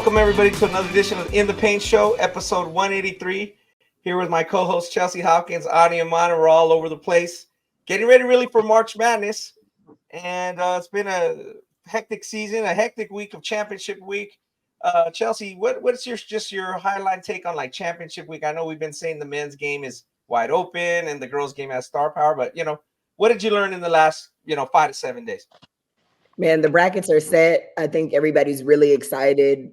Welcome, everybody, to another edition of In the Paint Show, episode 183. Here with my co-host, Chelsea Hopkins, Adi and Umana. We're all over the place. Getting ready, really, for March Madness. And it's been a hectic season, a hectic week of championship week. Chelsea, what's your highlight take on, like, championship week? I know we've been saying the men's game is wide open and the girls' game has star power. But, what did you learn in the last, 5 to 7 days? Man, the brackets are set. I think everybody's really excited.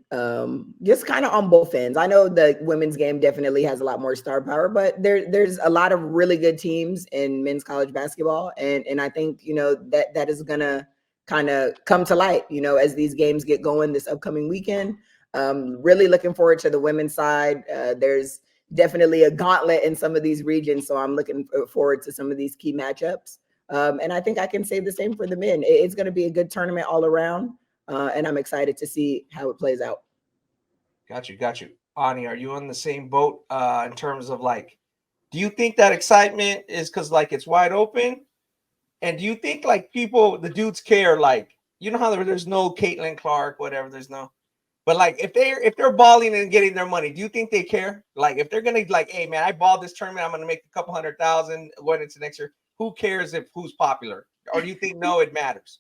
Just kind of on both ends. I know the women's game definitely has a lot more star power, but there's a lot of really good teams in men's college basketball. And I think, that is gonna kind of come to light, as these games get going this upcoming weekend. Really looking forward to the women's side. There's definitely a gauntlet in some of these regions. So I'm looking forward to some of these key matchups. And I think I can say the same for the men. It's going to be a good tournament all around, and I'm excited to see how it plays out. Got you. Ani, are you on the same boat in terms of, like, do you think that excitement is because, like, it's wide open? And do you think, like, the dudes care, like, how there's no Caitlin Clark, whatever, but, like, if they're balling and getting their money, do you think they care? Like, if they're going to, like, hey, man, I balled this tournament, I'm going to make a couple $100,000 going into next year. Who cares who's popular? Or do you think, no, it matters?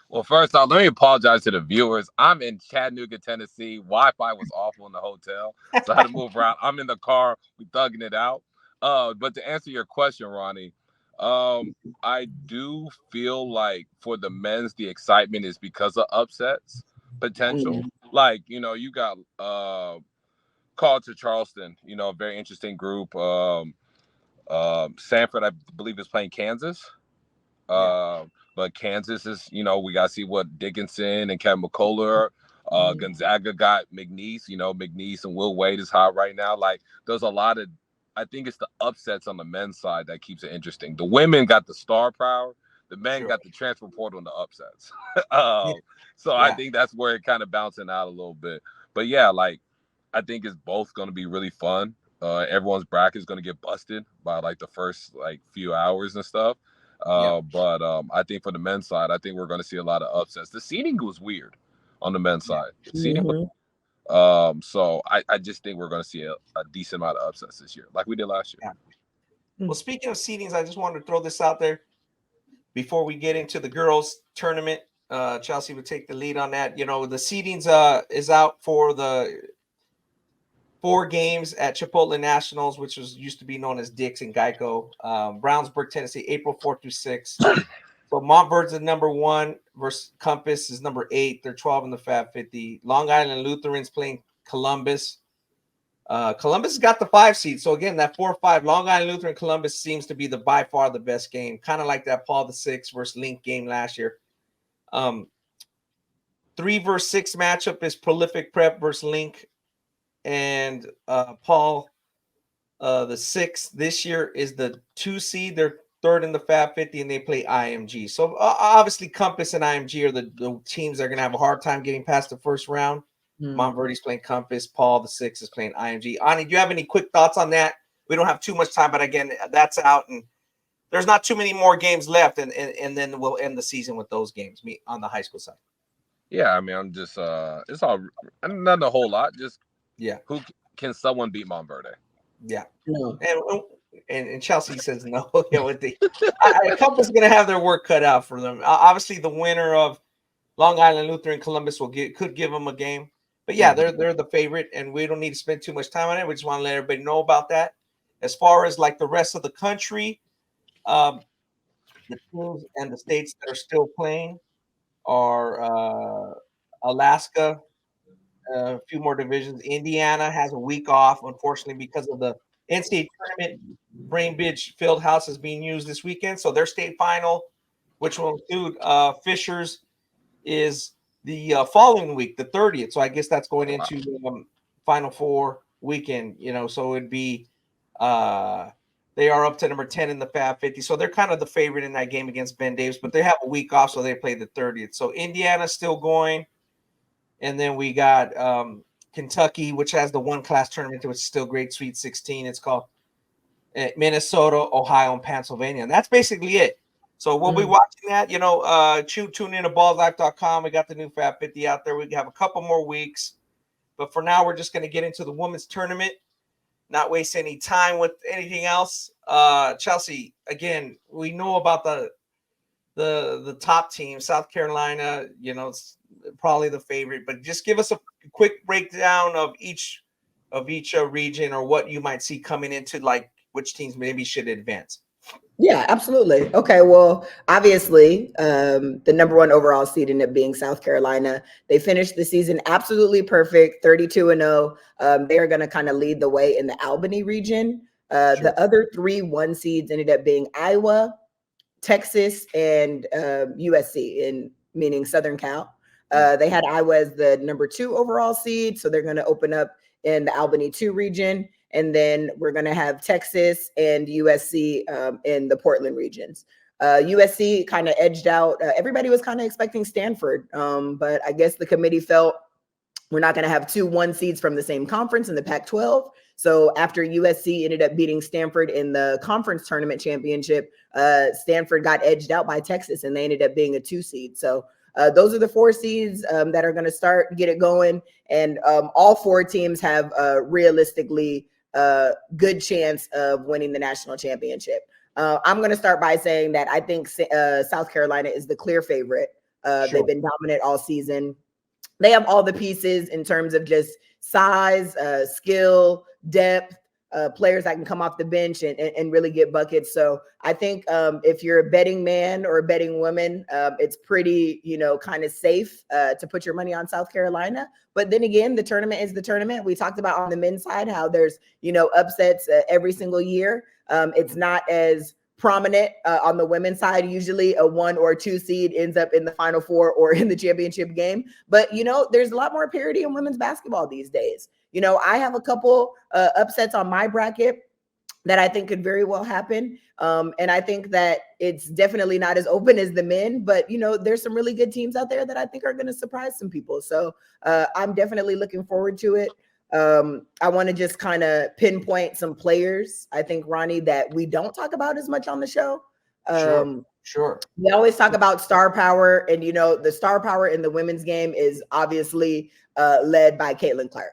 Well, first off, let me apologize to the viewers. I'm in Chattanooga, Tennessee. Wi-Fi was awful in the hotel, so I had to move around. I'm in the car. We thugging it out. But to answer your question, Ronnie, I do feel like for the men's, the excitement is because of upsets potential. Mm-hmm. Like, you got called to Charleston, a very interesting group. Sanford, I believe, is playing Kansas. But Kansas is, we got to see what Dickinson and Kevin McCullough Gonzaga got McNeese. McNeese and Will Wade is hot right now. Like, there's a lot of, I think it's the upsets on the men's side that keeps it interesting. The women got the star power. The men got the transfer portal and the upsets. I think that's where it kind of bouncing out a little bit. But yeah, like, I think it's both going to be really fun. Everyone's bracket is going to get busted by, like, the first, like, few hours and stuff. But I think for the men's side, I think we're going to see a lot of upsets. The seeding was weird on the men's side. Seeding was, so I just think we're going to see a decent amount of upsets this year, like we did last year. Yeah. Well, speaking of seedings, I just wanted to throw this out there before we get into the girls' tournament. Chelsea would take the lead on that. The seedings is out for the 4 games at Chipotle Nationals, which used to be known as Dick's and Geico. Brownsburg, Tennessee, April 4th through 6th. So Montverde's the number 1 versus Compass is number 8. They're 12 in the Fab 50. Long Island Lutherans playing Columbus. Columbus has got the 5 seed. So again, that 4-5 Long Island Lutheran Columbus seems to be by far the best game. Kind of like that Paul VI versus Link game last year. 3 versus 6 matchup is Prolific Prep versus Link. And Paul, the 6th this year is the 2 seed. They're 3rd in the Fab 50, and they play IMG. So obviously, Compass and IMG are the teams that are going to have a hard time getting past the first round. Montverde's playing Compass. Paul, the 6th, is playing IMG. Ani, do you have any quick thoughts on that? We don't have too much time, but again, that's out, and there's not too many more games left, and then we'll end the season with those games on the high school side. Yeah, I mean, I'm just it's all not a whole lot. Just who can someone beat Montverde? Yeah, and Chelsea says no. Compass is going to have their work cut out for them. Obviously, the winner of Long Island Lutheran Columbus could give them a game. But yeah, they're the favorite, and we don't need to spend too much time on it. We just want to let everybody know about that. As far as, like, the rest of the country, the teams and the states that are still playing are Alaska. A few more divisions. Indiana has a week off, unfortunately, because of the NCAA Tournament. Brainbridge Fieldhouse is being used this weekend. So their state final, which will include Fishers, is the following week, the 30th. So I guess that's going into Final Four weekend, so it'd be they are up to number 10 in the Fab 50. So they're kind of the favorite in that game against Ben Davis, but they have a week off, so they play the 30th. So Indiana's still going. And then we got Kentucky, which has the one-class tournament, which is still great, Sweet 16. It's called Minnesota, Ohio, and Pennsylvania. And that's basically it. So we'll be watching that. Tune in to ballslife.com. We got the new Fab 50 out there. We have a couple more weeks. But for now, we're just going to get into the women's tournament, not waste any time with anything else. Chelsea, again, we know about the top team, South Carolina, it's probably the favorite, but just give us a quick breakdown of each region, or what you might see coming into, like which teams maybe should advance. Yeah, absolutely. Okay, well, obviously, the number one overall seed ended up being South Carolina. They finished the season absolutely perfect, 32-0. They are going to kind of lead the way in the Albany region. Sure. The other 3 1 seeds ended up being Iowa, Texas, and USC, meaning Southern Cal. They had Iowa as the number 2 overall seed, so they're going to open up in the Albany 2 region. And then we're going to have Texas and USC in the Portland regions. USC kind of edged out. Everybody was kind of expecting Stanford, but I guess the committee felt we're not going to have 2 1 seeds from the same conference in the Pac-12. So after USC ended up beating Stanford in the conference tournament championship, Stanford got edged out by Texas, and they ended up being a 2 seed. So those are the 4 seeds that are going to get it going. And all 4 teams have realistically good chance of winning the national championship. I'm going to start by saying that I think South Carolina is the clear favorite. Sure. They've been dominant all season. They have all the pieces in terms of just size, skill, depth, players that can come off the bench and really get buckets. So I think if you're a betting man or a betting woman, it's pretty, kind of safe to put your money on South Carolina. But then again, the tournament is the tournament. We talked about on the men's side how there's, upsets every single year. It's not as prominent on the women's side. Usually a 1 or 2 seed ends up in the Final Four or in the championship game. But, there's a lot more parity in women's basketball these days. I have a couple upsets on my bracket that I think could very well happen. And I think that it's definitely not as open as the men, but, there's some really good teams out there that I think are going to surprise some people. So I'm definitely looking forward to it. I want to just kind of pinpoint some players, I think, Ronnie, that we don't talk about as much on the show. Sure. We always talk about star power, and, the star power in the women's game is obviously led by Caitlin Clark.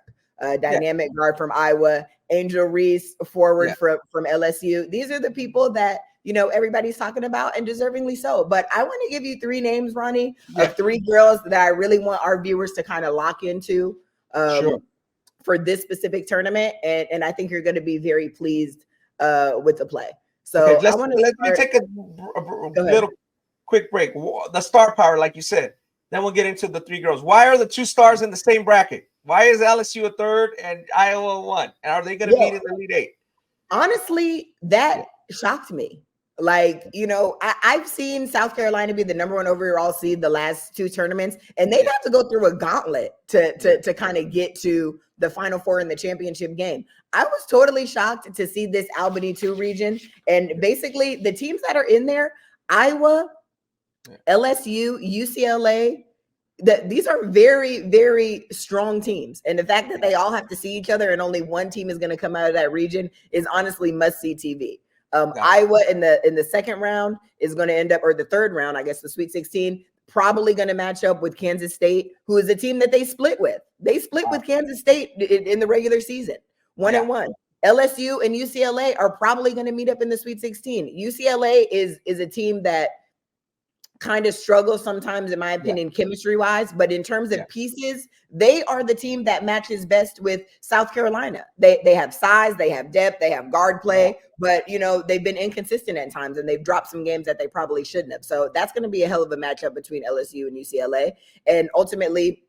Dynamic guard from Iowa, Angel Reese, forward from LSU. These are the people that, everybody's talking about, and deservingly so. But I want to give you 3 names, Ronnie, of 3 girls that I really want our viewers to kind of lock into for this specific tournament. And I think you're going to be very pleased with the play. So let me take a little quick break. The star power, like you said. Then we'll get into the 3 girls. Why are the 2 stars in the same bracket? Why is LSU a 3rd and Iowa 1? And are they going to meet in the Elite 8? Honestly, that shocked me. Like, I've seen South Carolina be the number 1 overall seed the last 2 tournaments, and they'd have to go through a gauntlet to kind of get to the Final Four in the championship game. I was totally shocked to see this Albany 2 region. And basically the teams that are in there, Iowa, LSU, UCLA, these are very, very strong teams. And the fact that they all have to see each other and only 1 team is going to come out of that region is honestly must-see TV. Iowa in the second round is going to end up, or the 3rd round, I guess the Sweet 16, probably going to match up with Kansas State, who is a team that they split with. They split with Kansas State in the regular season, 1-1. LSU and UCLA are probably going to meet up in the Sweet 16. UCLA is a team that kind of struggles sometimes, in my opinion, chemistry wise, but in terms of pieces, they are the team that matches best with South Carolina. They have size, they have depth, they have guard play, but they've been inconsistent at times, and they've dropped some games that they probably shouldn't have. So that's going to be a hell of a matchup between LSU and UCLA. And ultimately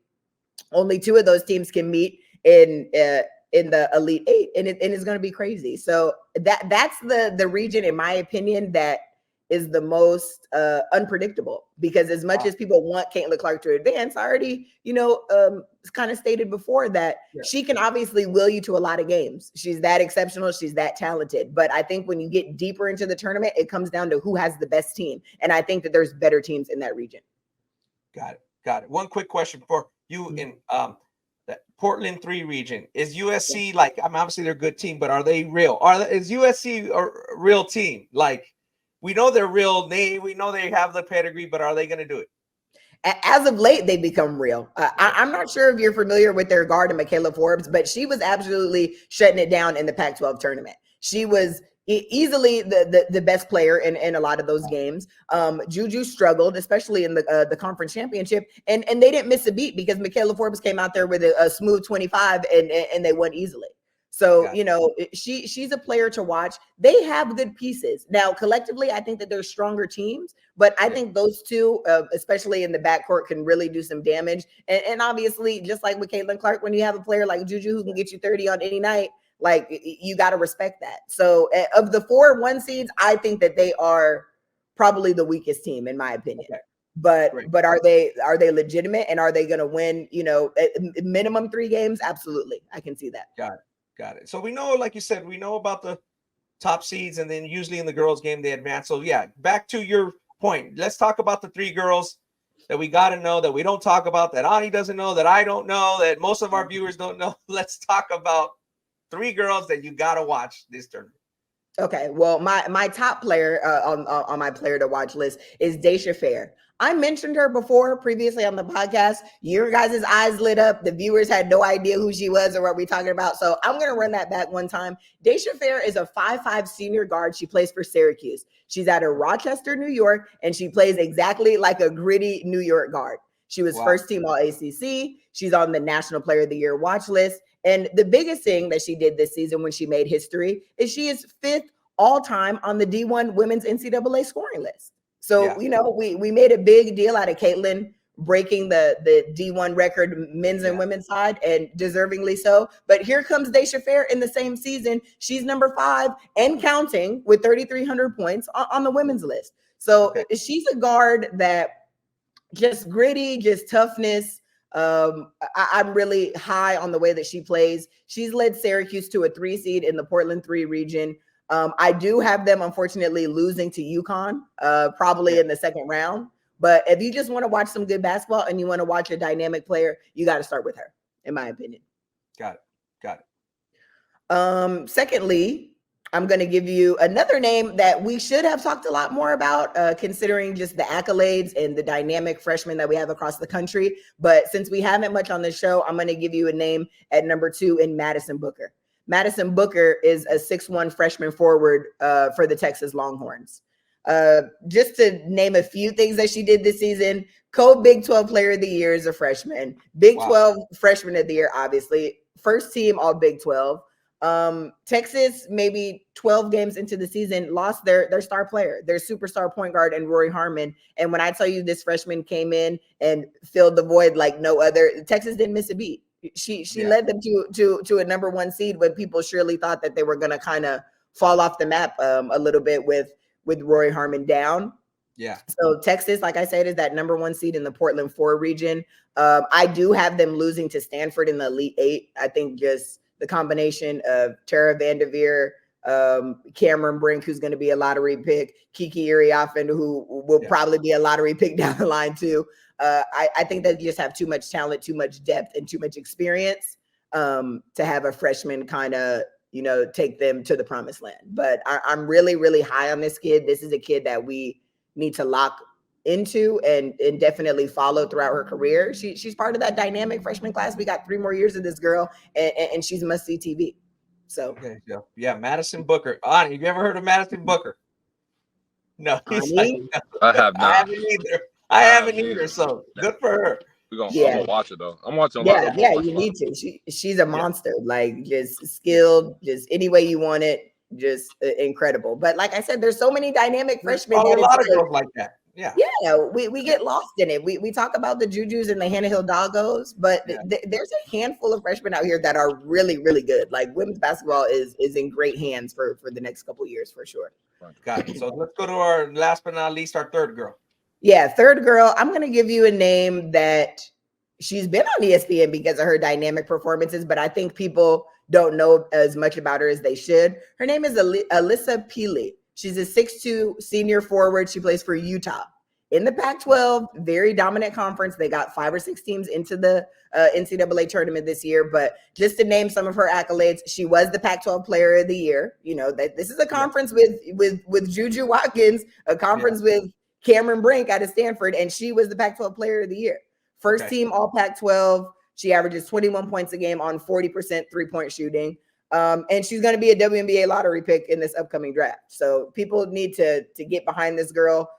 only 2 of those teams can meet in the Elite 8, and it's going to be crazy. So that's the region, in my opinion, that is the most unpredictable, because as much as people want Caitlin Clark to advance, I already, kind of stated before that she can obviously will you to a lot of games. She's that exceptional. She's that talented. But I think when you get deeper into the tournament, it comes down to who has the best team. And I think that there's better teams in that region. Got it. One quick question for you in the Portland 3 region. Is USC obviously they're a good team, but are they real? Is USC a real team? Like, we know they're real. We know they have the pedigree, but are they going to do it? As of late, they become real. I'm not sure if you're familiar with their guard, Michaela Forbes, but she was absolutely shutting it down in the Pac-12 tournament. She was easily the best player in a lot of those games. Juju struggled, especially in the conference championship, and they didn't miss a beat because Michaela Forbes came out there with a smooth 25 and they won easily. So, you know, she's a player to watch. They have good pieces. Now, collectively, I think that they're stronger teams, but I think those two, especially in the backcourt, can really do some damage. And obviously, just like with Caitlin Clark, when you have a player like Juju who can get you 30 on any night, like, you got to respect that. So of the 4 1 seeds, I think that they are probably the weakest team, in my opinion. Okay. But are they legitimate, and are they going to win, you know, minimum 3 games? Absolutely. I can see that. Got it. So we know, like you said, we know about the top seeds, and then usually in the girls' game they advance. So yeah, back to your point. Let's talk about the 3 girls that we got to know, that we don't talk about, that Ani doesn't know, that I don't know, that most of our viewers don't know. Let's talk about 3 girls that you got to watch this tournament. Okay, well, my top player on my player to watch list is Daisha Fair. I mentioned her before previously on the podcast. Your guys' eyes lit up. The viewers had no idea who she was or what we're talking about. So I'm going to run that back one time. Daisha Fair is a 5'5" senior guard. She plays for Syracuse. She's out of Rochester, New York, and she plays exactly like a gritty New York guard. She was first team All-ACC. She's on the National Player of the Year watch list. And the biggest thing that she did this season when she made history is she is 5th all-time on the D1 Women's NCAA scoring list. So, you know, we made a big deal out of Caitlin breaking the D1 record men's and women's side, and deservingly so. But here comes Daisha Fair in the same season. She's number 5 and counting with 3,300 points on the women's list. So she's a guard that just gritty, just toughness. I'm really high on the way that she plays. She's led Syracuse to a 3 seed in the Portland 3 region. I do have them, unfortunately, losing to UConn, probably in the second round. But if you just want to watch some good basketball and you want to watch a dynamic player, you got to start with her, in my opinion. Got it. Secondly, I'm going to give you another name that we should have talked a lot more about, considering just the accolades and the dynamic freshmen that we have across the country. But since we haven't much on this show, I'm going to give you a name at number 2 in Madison Booker. Madison Booker is a 6'1" freshman forward for the Texas Longhorns. Just to name a few things that she did this season: co-Big 12 Player of the Year as a freshman, Big 12 Freshman of the Year, obviously, first team All Big 12. Texas, maybe 12 games into the season, lost their star player, their superstar point guard, and Rory Harmon. And when I tell you this freshman came in and filled the void like no other, Texas didn't miss a beat. She led them to a number 1 seed when people surely thought that they were going to kind of fall off the map a little bit with Rory Harmon down. Yeah. So Texas, like I said, is that number 1 seed in the Portland 4 region. I do have them losing to Stanford in the Elite 8. I think just the combination of Tara Vanderveer, Cameron Brink, who's going to be a lottery pick, Kiki Iriafen, who will probably be a lottery pick down the line too. I think they just have too much talent, too much depth, and too much experience to have a freshman kind of, you know, take them to the promised land. But I'm really, really high on this kid. This is a kid that we need to lock into and definitely follow throughout her career. She's part of that dynamic freshman class. We got 3 more years of this girl, and she's must-see TV. So Madison Booker. Ani, have you ever heard of Madison Booker? No, he's like, no. I have not. I haven't either. So good for her. I'm gonna watch it though. I'm watching. You need to. She's a monster. Like, just skilled, just any way you want it, just incredible. But like I said, there's so many dynamic freshmen. A lot of girls like that. Yeah, we get lost in it. We talk about the Jujus and the Hannah Hill Doggos, but there's a handful of freshmen out here that are really, really good. Like, women's basketball is in great hands for the next couple of years for sure. Got it. So let's go to our last but not least, our third girl. Yeah, third girl. I'm going to give you a name that she's been on ESPN because of her dynamic performances, but I think people don't know as much about her as they should. Her name is Alyssa Peely. She's a 6'2" senior forward. She plays for Utah. In the Pac-12, very dominant conference. They got 5 or 6 teams into the NCAA tournament this year. But just to name some of her accolades, she was the Pac-12 Player of the Year. You know, that this is a conference with Juju Watkins, a conference with Cameron Brink out of Stanford, and she was the Pac-12 Player of the Year. First team All Pac-12. She averages 21 points a game on 40% three-point shooting. And she's going to be a WNBA lottery pick in this upcoming draft. So people need to get behind this girl.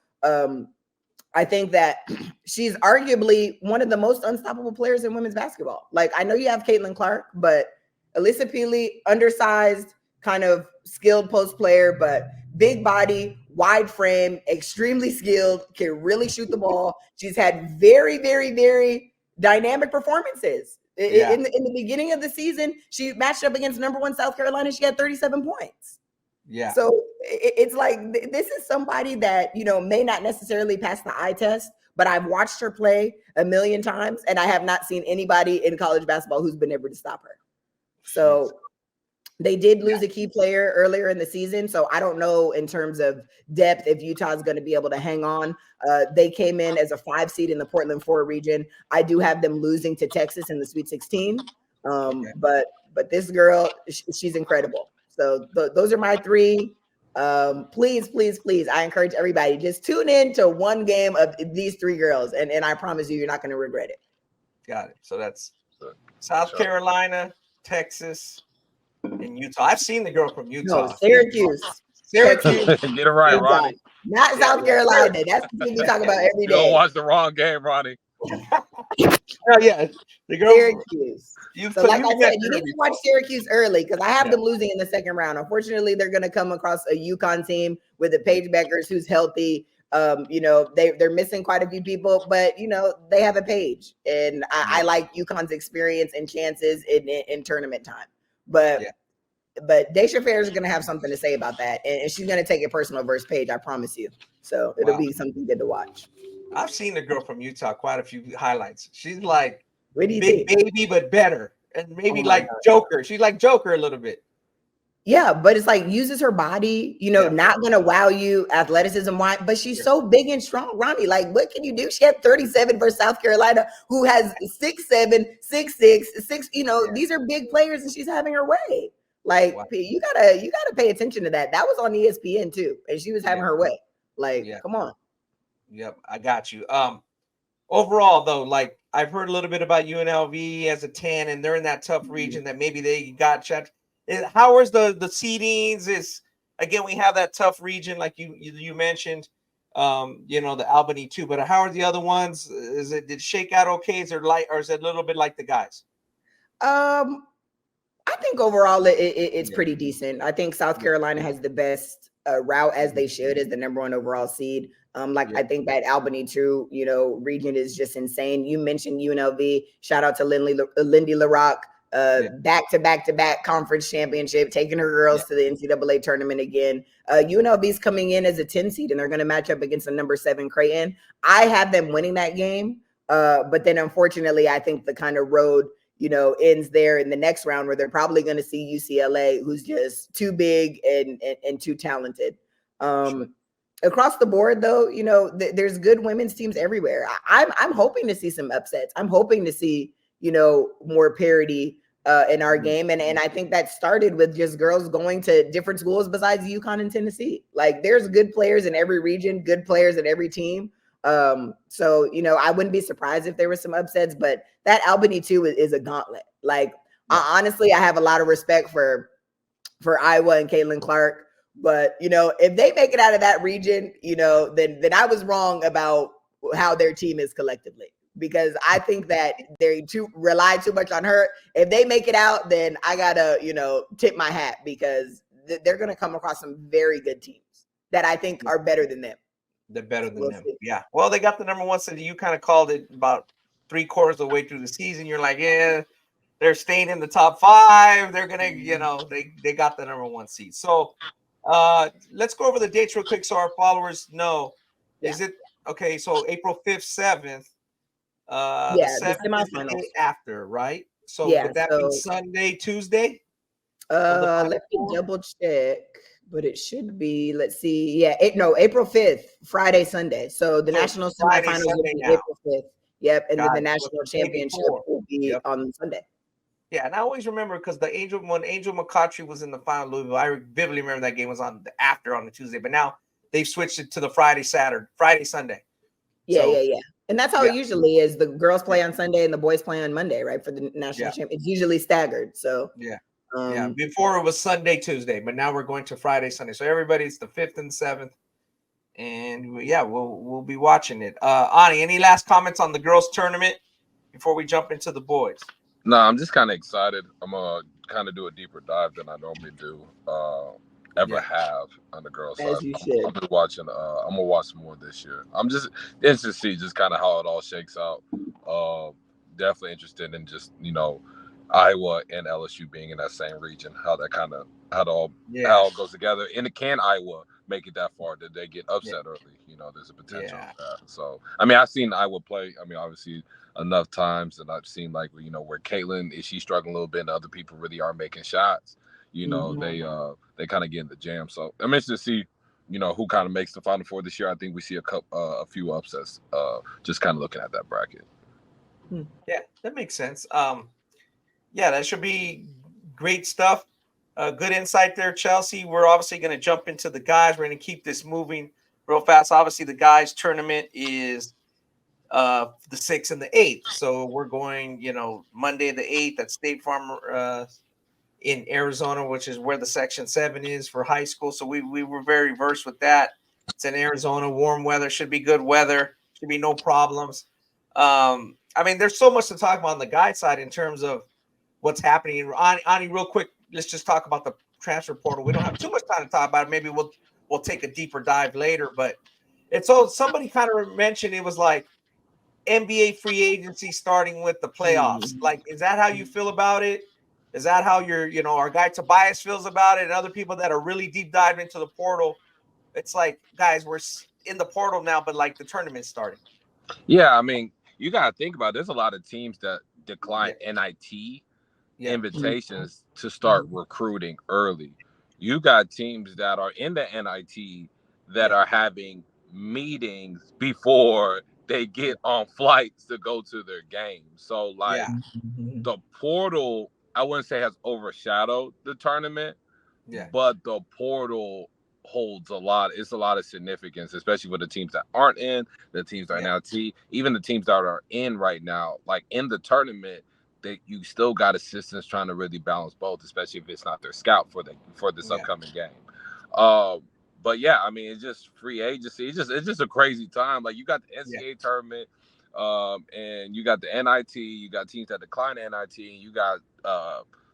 I think that she's arguably one of the most unstoppable players in women's basketball. Like, I know you have Caitlin Clark, but Alyssa Peely, undersized, kind of skilled post player, but big body, wide frame, extremely skilled, can really shoot the ball. She's had very, very, very dynamic performances. In the beginning of the season, she matched up against number 1 South Carolina. She had 37 points. Yeah. So it's like, this is somebody that, may not necessarily pass the eye test, but I've watched her play a million times, and I have not seen anybody in college basketball who's been able to stop her. So they did lose a key player earlier in the season. So I don't know in terms of depth if Utah's going to be able to hang on. They came in as a 5 seed in the Portland 4 region. I do have them losing to Texas in the Sweet 16. But this girl, she's incredible. So those are my 3. Please, please, please, I encourage everybody, just tune in to one game of these 3 girls, and I promise you're not going to regret it. Got it. So that's South Carolina, Texas, and Utah. I've seen the girl from Utah. No, Syracuse. Get it right, Utah. Ronnie. Not South Carolina. That's the thing we talk about every day. Don't watch the wrong game, Ronnie. Oh yeah, the girl. Syracuse. So like I said, you need to watch Syracuse early, because I have them losing in the second round. Unfortunately, they're going to come across a UConn team with the Paige Beckers, who's healthy. They're missing quite a few people, but they have a Paige, and I like UConn's experience and chances in tournament time. But Daisha Fair is going to have something to say about that, and she's going to take it personal versus Paige, I promise you. So it'll be something good to watch. I've seen the girl from Utah, quite a few highlights. She's like big baby, but better, and maybe Joker. She's like Joker a little bit. Yeah, but it's like, uses her body, not going to wow you athleticism-wise, but she's so big and strong, Ronnie. Like, what can you do? She had 37 versus South Carolina, who has 6'7", 6'6", 6. These are big players, and she's having her way. Like, you gotta pay attention to that. That was on ESPN too, and she was having her way. Like, come on. Yep, I got you. Overall, though, like, I've heard a little bit about UNLV as a 10, and they're in that tough region that maybe they got checked. How is the seedings? Is again, we have that tough region like you mentioned, the Albany too. But how are the other ones? Did it shake out okay? Is it a little bit like the guys? I think overall it's pretty decent. I think South Carolina has the best route, as they should, as the number 1 overall seed. I think that Albany too, region is just insane. You mentioned UNLV. Shout out to Lindy LaRock. Back-to-back conference championship, taking her girls to the NCAA tournament again. UNLV's coming in as a 10 seed, and they're going to match up against the number 7 Creighton. I have them winning that game, but then unfortunately, I think the kind of road, ends there in the next round, where they're probably going to see UCLA, who's just too big and too talented. Across the board, though, there's good women's teams everywhere. I'm hoping to see some upsets. I'm hoping to see more parity in our game. And I think that started with just girls going to different schools besides UConn and Tennessee. Like, there's good players in every region, good players in every team. So, I wouldn't be surprised if there were some upsets, but that Albany too is a gauntlet. Like, honestly, I have a lot of respect for Iowa and Caitlin Clark, but, if they make it out of that region, then I was wrong about how their team is collectively. Because I think that they rely too much on her. If they make it out, then I gotta, tip my hat, because they're gonna come across some very good teams that I think are better than them. They're better than them. Yeah. Well, they got the number 1 seed. You kind of called it about 3/4 of the way through the season. You're like, yeah, they're staying in the top 5. They're gonna, they got the number 1 seed. So let's go over the dates real quick so our followers know. Is it okay? So April 5th, 7th. The 7th is the day after, right? So would that be Sunday, Tuesday? Let me double check, but it should be, let's see. Yeah, April 5th, Friday, Sunday. So the national semifinals will be April 5th. Yep, and then the national championship will be on Sunday. Yeah, and I always remember, because when Angel McCautry was in the final Louisville, I vividly remember that game was on the Tuesday. But now they've switched it to the Friday, Sunday. Yeah, So, yeah. And that's how it usually is. The girls play on Sunday and the boys play on Monday, right? For the national champ. It's usually staggered. So before it was Sunday, Tuesday, but now we're going to Friday, Sunday. So everybody's the 5th and 7th. And we'll be watching it. Ani, any last comments on the girls tournament before we jump into the boys? No, I'm just kind of excited. I'm gonna kind of do a deeper dive than I normally do, have on the girls' As side. you should. I'm just watching. I'm gonna watch more this year. I'm just interested to see just kind of how it all shakes out. Definitely interested in just Iowa and LSU being in that same region, how it all goes together. And can Iowa make it that far? Did they get upset early? There's a potential of that. So I mean, I've seen Iowa play. I mean, obviously enough times, and I've seen where Caitlin is she struggling a little bit, and other people really are making shots. They kind of get in the jam. So I'm interested to see who kind of makes the Final Four this year. I think we see a few upsets. Just kind of looking at that bracket. Yeah, that makes sense. That should be great stuff. Good insight there, Chelsea. We're obviously going to jump into the guys. We're going to keep this moving real fast. Obviously, the guys tournament is the 6th and the 8th. So we're going, Monday the 8th at State Farm in Arizona, which is where the Section 7 is for high school. So we were very versed with that. It's in Arizona, warm weather, should be good weather, should be no problems. I mean, there's so much to talk about on the guy side in terms of what's happening. Ani, real quick, let's just talk about the transfer portal. We don't have too much time to talk about it. Maybe we'll take a deeper dive later. But somebody kind of mentioned it was like NBA free agency starting with the playoffs. Like, is that how you feel about it? Is that how our guy Tobias feels about it, and other people that are really deep diving into the portal? It's like, guys, we're in the portal now, but like the tournament's starting. Yeah, I mean, you got to think about it. There's a lot of teams that decline NIT invitations to start recruiting early. You got teams that are in the NIT that are having meetings before they get on flights to go to their games. So, the portal, I wouldn't say has overshadowed the tournament, but the portal holds a lot. It's a lot of significance, especially for the teams that aren't in, the teams that are now even the teams that are in right now, like in the tournament, that you still got assistants trying to really balance both, especially if it's not their scout for this upcoming game. But yeah, I mean, it's just free agency. It's just a crazy time. Like, you got the NCAA tournament, and you got the NIT. You got teams that decline the NIT, and you got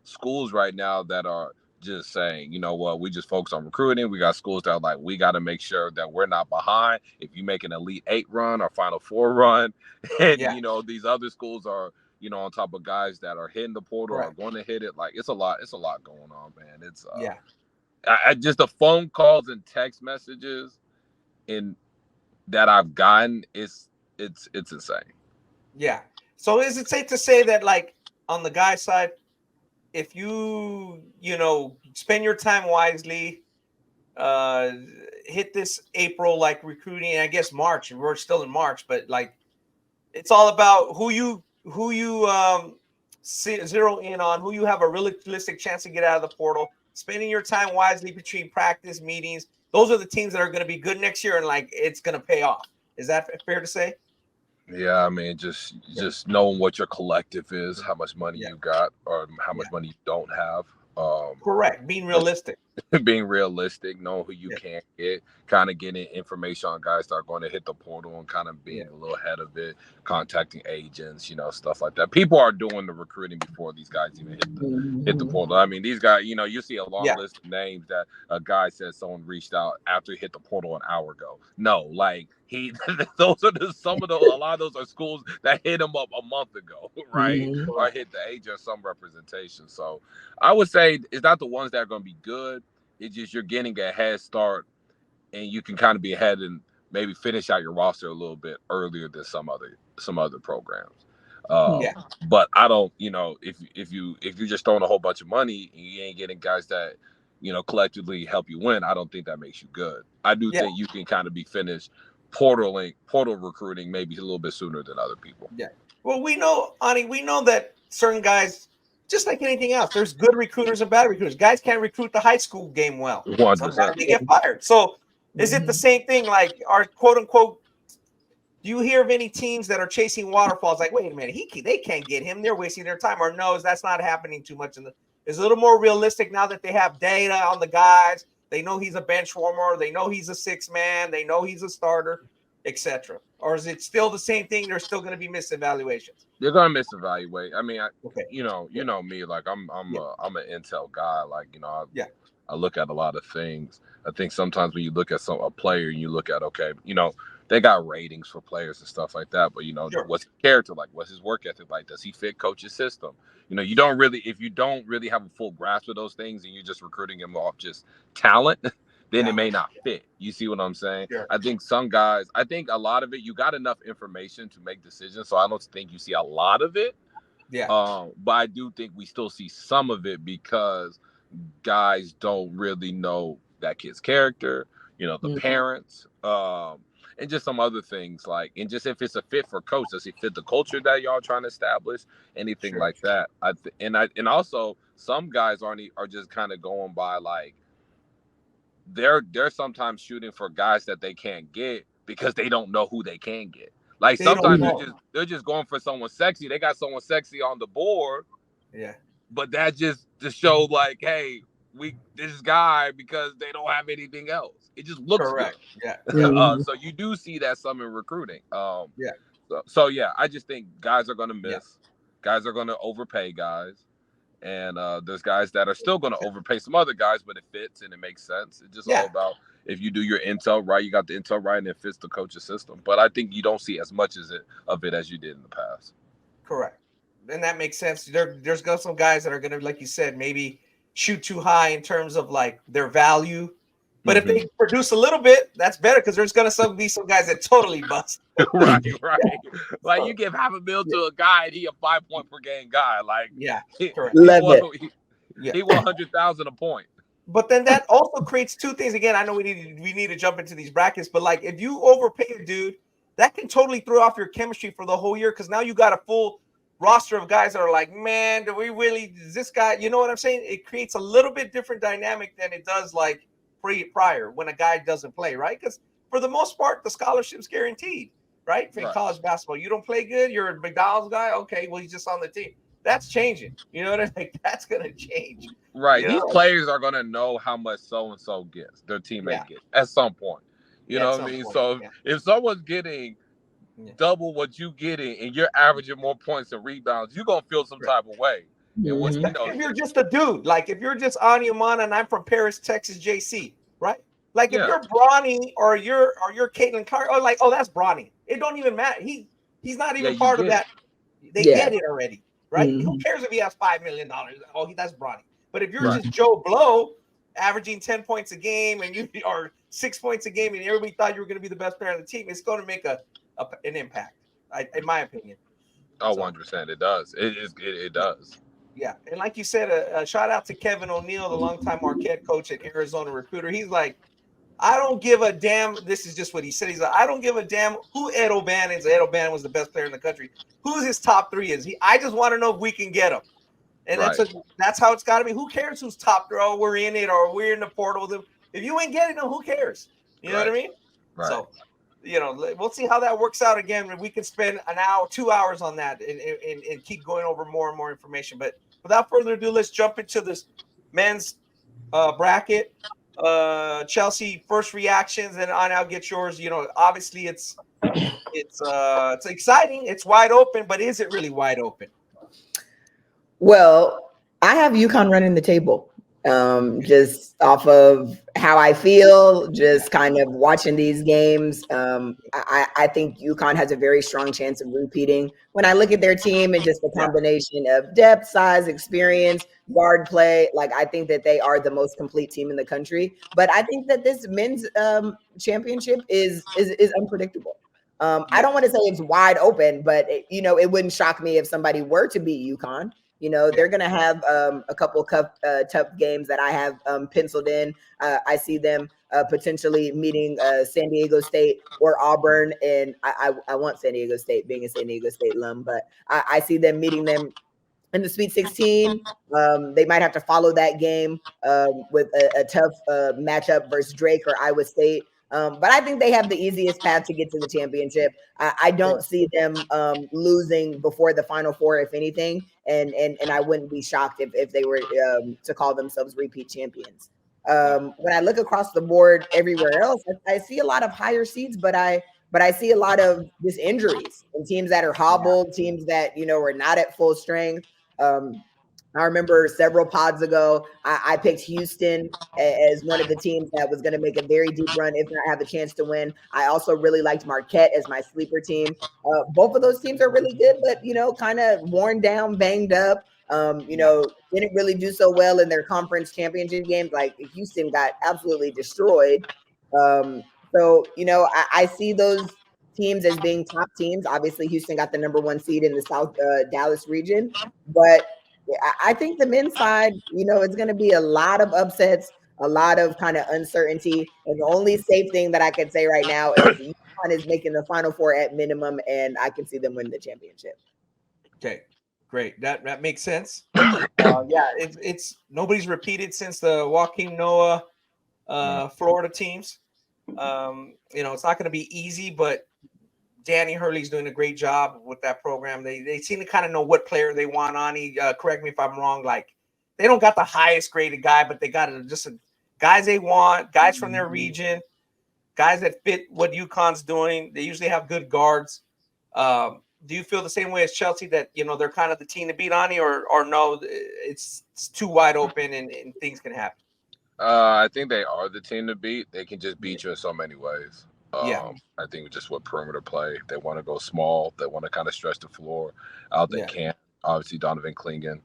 schools right now that are just saying, you know what, we just focus on recruiting. We got schools that are like, we got to make sure that we're not behind. If you make an Elite 8 run or Final 4 run, and these other schools are on top of guys that are hitting the portal or going to hit it. Like, it's a lot going on, man. It's I just the phone calls and text messages that I've gotten, it's insane. Yeah. So is it safe to say that, like, on the guy side, if you spend your time wisely, hit this April, like, recruiting, I guess March, and we're still in March, but like, it's all about who you zero in on, who you have a realistic chance to get out of the portal, spending your time wisely between practice meetings. Those are the teams that are going to be good next year, and like, it's going to pay off. Is that fair to say? Yeah, I mean, just knowing what your collective is, how much money you got, or how much money you don't have. Correct. Being realistic. Being realistic, knowing who you can get, kind of getting information on guys that are going to hit the portal and kind of being a little ahead of it, contacting agents, stuff like that. People are doing the recruiting before these guys even hit the portal. I mean, these guys, you see a long list of names that a guy said someone reached out after he hit the portal an hour ago. No, like, those are a lot of those are schools that hit him up a month ago, right? Or hit the agent or some representation. So I would say it's not the ones that are going to be good. It's just you're getting a head start, and you can kind of be ahead and maybe finish out your roster a little bit earlier than some other programs. But I don't, if you're just throwing a whole bunch of money and you ain't getting guys that collectively help you win, I don't think that makes you good. I do think you can kind of be finished portal recruiting maybe a little bit sooner than other people. Yeah. Well, we know, Ani, that certain guys, just like anything else, there's good recruiters and bad recruiters. Guys can't recruit the high school game well. 100%. Sometimes they get fired. So Is it the same thing? Like, are quote unquote, do you hear of any teams that are chasing waterfalls? Like, wait a minute, they can't get him. They're wasting their time. Or no, that's not happening too much. It's a little more realistic now that they have data on the guys. They know he's a bench warmer. They know he's a six man. They know he's a starter, etc. Or is it still the same thing? There's still going to be misevaluations. They're gonna misevaluate. I mean, Okay. you know me. Like I'm an intel guy. Like I look at a lot of things. I think sometimes when you look at a player, you look at they got ratings for players and stuff like that. But what's his character like? What's his work ethic like? Does he fit coach's system? You don't really, if you don't really have a full grasp of those things and you're just recruiting him off just talent, then it may not fit. You see what I'm saying? Sure. I think a lot of it, you got enough information to make decisions. So I don't think you see a lot of it. Yeah. But I do think we still see some of it because guys don't really know that kid's character, the parents, and just some other things and just if it's a fit for coach, does it fit the culture that y'all trying to establish? Anything like that. And also some guys are just kind of going by like they're sometimes shooting for guys that they can't get because they don't know who they can get. Like sometimes they're just going for someone sexy. They got someone sexy on the board. Yeah. But that just to show like, hey, this guy because they don't have anything else. It just looks correct. Good. Yeah. So you do see that some in recruiting. Yeah. So I just think guys are gonna miss. Yeah. Guys are gonna overpay guys. And there's guys that are still gonna overpay some other guys, but it fits and it makes sense. It's just all about if you do your intel right, you got the intel right, and it fits the coach's system. But I think you don't see as much of it as you did in the past. Correct. And that makes sense. There's some guys that are going to, like you said, maybe shoot too high in terms of like their value. But if they produce a little bit, that's better because there's going to be some guys that totally bust. Right. Like you give $500,000 to a guy, and he a 5 point per game guy. Like correct. He won 100,000 a point. But then that also creates two things. Again, I know we need to jump into these brackets, but like if you overpay a dude, that can totally throw off your chemistry for the whole year because now you got a full roster of guys that are like, man, is this guy, you know what I'm saying? It creates a little bit different dynamic than it does like prior when a guy doesn't play, right? Because for the most part, the scholarship's guaranteed, right? For college basketball, you don't play good, you're a McDonald's guy, okay, well, he's just on the team. That's changing. You know what I mean? That's going to change. Right. These players are going to know how much so-and-so gets, their teammate gets at some point. You know what I mean? So if someone's getting double what you getting and you're averaging more points and rebounds, you're gonna feel some type of way. If you're just a dude, like if you're just Ani Umana and I'm from Paris, Texas, JC, right? Like if you're Bronny or you're Caitlin Clark, that's Bronny. It don't even matter. He's not even part of that. They get it already, right? Who cares if he has $5 million? Oh, that's Bronny. But if you're just Joe Blow, averaging 10 points a game and you are 6 points a game and everybody thought you were going to be the best player on the team, it's going to make an impact, in my opinion. Oh, 100%. It does. It does. Yeah. And like you said, a shout out to Kevin O'Neill, the longtime Marquette coach at Arizona Recruiter. He's like, I don't give a damn. This is just what he said. He's like, I don't give a damn who Ed O'Bannon is. Ed O'Bannon was the best player in the country. Who his top three is. I just want to know if we can get him. And that's how it's got to be. Who cares who's top three? Oh, we're in it or we're in the portal with them. If you ain't getting them, who cares? You know what I mean? Right. So, we'll see how that works out again. We can spend an hour, 2 hours on that and keep going over more and more information. But without further ado, let's jump into this men's bracket. Chelsea, first reactions, and I'll get yours. Obviously it's exciting. It's wide open, but is it really wide open? Well, I have UConn running the table. Just off of how I feel, just kind of watching these games. I think UConn has a very strong chance of repeating. When I look at their team and just the combination of depth, size, experience, guard play, I think that they are the most complete team in the country. But I think that this men's championship is unpredictable. I don't want to say it's wide open, but it wouldn't shock me if somebody were to beat UConn. They're going to have a couple tough games that I have penciled in. I see them potentially meeting San Diego State or Auburn. And I want San Diego State, being a San Diego State alum, but I see them meeting them in the Sweet 16. They might have to follow that game with a tough matchup versus Drake or Iowa State. But I think they have the easiest path to get to the championship. I don't see them losing before the Final Four, if anything, and I wouldn't be shocked if they were to call themselves repeat champions. When I look across the board everywhere else, I see a lot of higher seeds, but I see a lot of just injuries and teams that are hobbled, teams that are not at full strength. I remember several pods ago, I picked Houston as one of the teams that was going to make a very deep run, if not have a chance to win. I also really liked Marquette as my sleeper team. Both of those teams are really good, but kind of worn down, banged up. Didn't really do so well in their conference championship games. Like Houston got absolutely destroyed. I see those teams as being top teams. Obviously, Houston got the #1 seed in the South Dallas region, but I think the men's side, it's going to be a lot of upsets, a lot of kind of uncertainty. And the only safe thing that I can say right now is UConn is making the Final Four at minimum, and I can see them win the championship. Okay, great. That makes sense. It's nobody's repeated since the Joaquin Noah Florida teams. It's not going to be easy, but Danny Hurley's doing a great job with that program. They seem to kind of know what player they want on. Correct me if I'm wrong. Like they don't got the highest graded guy, but they got guys they want, guys from their region, guys that fit what UConn's doing. They usually have good guards. Do you feel the same way as Chelsea that they're kind of the team to beat on you, or no? It's too wide open and things can happen. I think they are the team to beat. They can just beat you in so many ways. I think just with perimeter play, they want to go small. They want to kind of stretch the floor out. They can. Obviously, Donovan Klingen.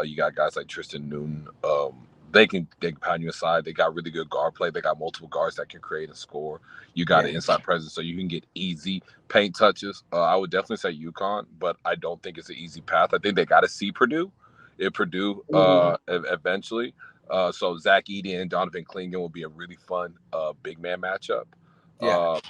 You got guys like Tristan Newton. They can pound you aside. They got really good guard play. They got multiple guards that can create and score. You got an inside presence, so you can get easy paint touches. I would definitely say UConn, but I don't think it's an easy path. I think they got to see Purdue. Eventually. So Zach Edey and Donovan Klingen will be a really fun big man matchup.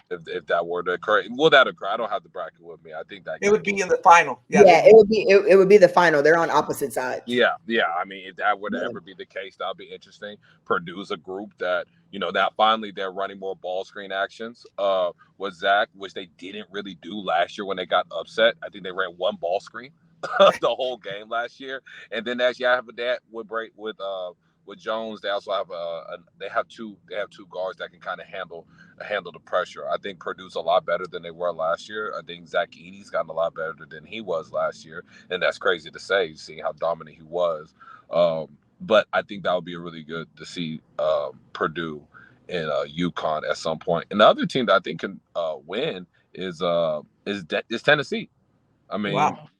If that were to occur, will that occur? I don't have the bracket with me. I think that it would be in the final. It would be the final. They're on opposite sides. Yeah. I mean, if that were to ever be the case, that would be interesting. Purdue's a group that that finally they're running more ball screen actions with Zach, which they didn't really do last year when they got upset. I think they ran one ball screen the whole game last year, and then actually I have that with Jones. They also have they have two guards that can kind of handle the pressure. I think Purdue's a lot better than they were last year. I think Zach Edey's gotten a lot better than he was last year, and that's crazy to say, seeing how dominant he was. But I think that would be really good to see Purdue and UConn at some point. And the other team that I think can win is Tennessee. I mean,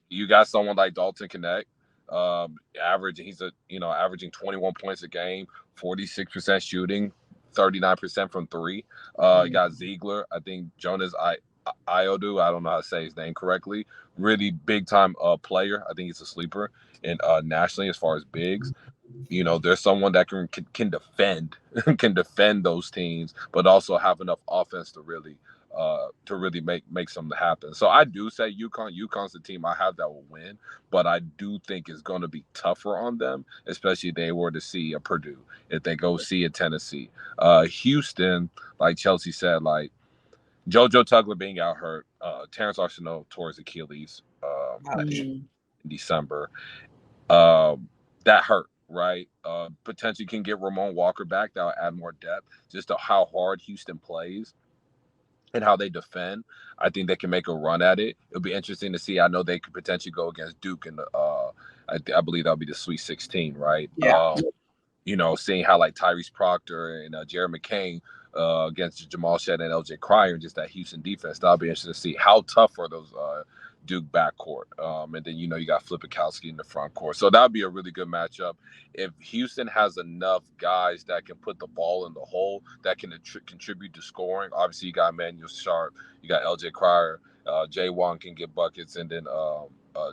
you got someone like Dalton Knecht. Averaging 21 points a game, 46% shooting, 39% from three. You got Ziegler. I think Jonas Iodu. I don't know how to say his name correctly. Really big time player. I think he's a sleeper. And nationally, as far as bigs, there's someone that can defend can defend those teams, but also have enough offense to really make something happen. So I do say UConn's the team I have that will win, but I do think it's going to be tougher on them, especially if they were to see a Purdue, if they go see a Tennessee. Houston, like Chelsea said, like JoJo Tugler being out hurt, Terrence Arsenault tore his Achilles in December. That hurt, right? Potentially can get Ramon Walker back. That'll add more depth just to how hard Houston plays and how they defend. I think they can make a run at it. It'll be interesting to see. I know they could potentially go against Duke in the I believe that'll be the Sweet 16, right? Seeing how like Tyrese Proctor and Jared McCain against Jamal Shed and LJ Cryer and just that Houston defense. That'll be interesting to see how tough are those Duke backcourt. And then, you got Flipikowski in the front court. So that'll be a really good matchup. If Houston has enough guys that can put the ball in the hole, that can contribute to scoring. Obviously, you got Emmanuel Sharp, you got LJ Cryer, Jay Wong can get buckets, and then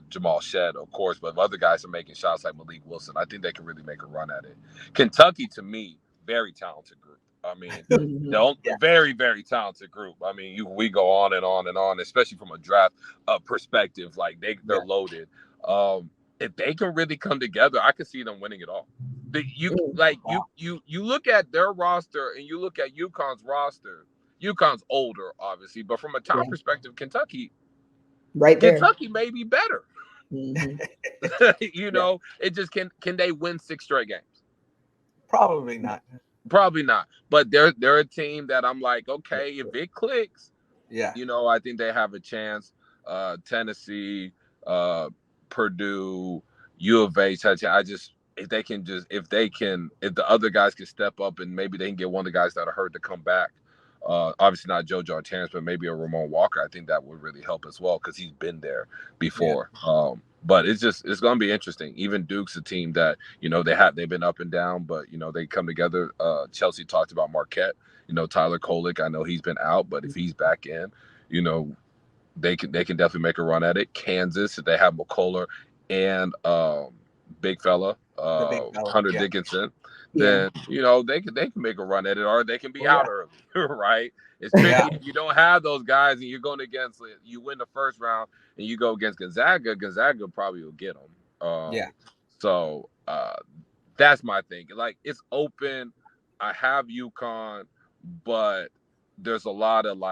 Jamal Shed, of course. But if other guys are making shots like Malik Wilson, I think they can really make a run at it. Kentucky, to me, very talented group. I mean, very, very talented group. I mean, we go on and on and on, especially from a draft perspective. Like they're loaded. If they can really come together, I can see them winning it all. You look at their roster and you look at UConn's roster. UConn's older, obviously, but from a talent perspective, Kentucky right there. Kentucky may be better. Mm-hmm. It just can they win 6 straight games? Probably not. Probably not. But they're a team that I'm like, okay, if it clicks, yeah, I think they have a chance. Tennessee, Purdue, U of H. If the other guys can step up and maybe they can get one of the guys that are hurt to come back. Obviously not JoJo or Terrence, but maybe a Ramon Walker. I think that would really help as well because he's been there before. Yeah. But it's going to be interesting. Even Duke's a team that they've been up and down, but they come together. Chelsea talked about Marquette. Tyler Kolek. I know he's been out, but if he's back in, they can definitely make a run at it. Kansas, if they have McCullough and big fella, Hunter Dickinson, then they can make a run at it, or they can be out early, right? It's tricky if you don't have those guys and you're going against. You win the first round and you go against Gonzaga. Gonzaga probably will get them. So that's my thing. Like, it's open. I have UConn, but there's a lot of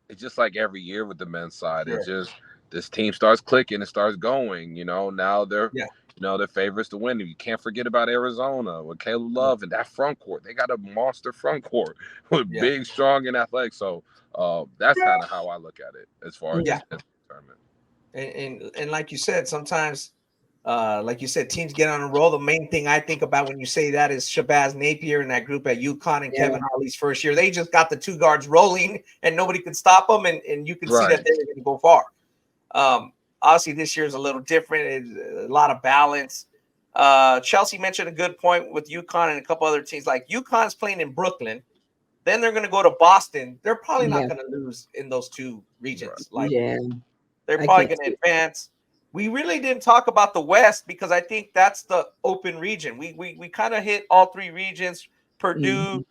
it's just like every year with the men's side. It's just this team starts clicking, it starts going. Now they're they're favorites to win. You can't forget about Arizona with Caleb Love and that front court. They got a monster front court with big, strong, and athletic. So that's kind of how I look at it as far as the tournament. And like you said, sometimes, like you said, teams get on a roll. The main thing I think about when you say that is Shabazz Napier and that group at UConn and Kevin Harley's first year. They just got the 2 guards rolling and nobody could stop them, and you can see that they're going to go far. Obviously, this year is a little different. It's a lot of balance. Chelsea mentioned a good point with UConn and a couple other teams. Like, UConn's playing in Brooklyn. Then they're going to go to Boston. They're probably not going to lose in those 2 regions. They're probably going to advance. We really didn't talk about the West because I think that's the open region. We kind of hit all 3 regions. Purdue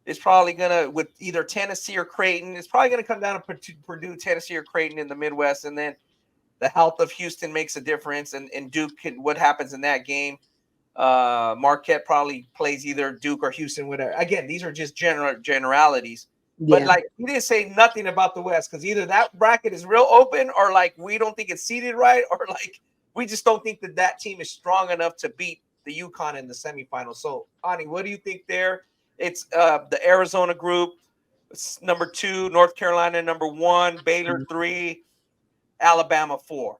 is probably going to, with either Tennessee or Creighton, it's probably going to come down to Purdue, Tennessee, or Creighton in the Midwest. And then the health of Houston makes a difference. And Duke, what happens in that game. Marquette probably plays either Duke or Houston. Whatever. Again, these are just generalities. But we didn't say nothing about the West because either that bracket is real open or we don't think it's seeded right, or we just don't think that team is strong enough to beat the UConn in the semifinals. So, Ani, what do you think there? It's the Arizona group, number 2, North Carolina number 1, Baylor 3, Alabama 4.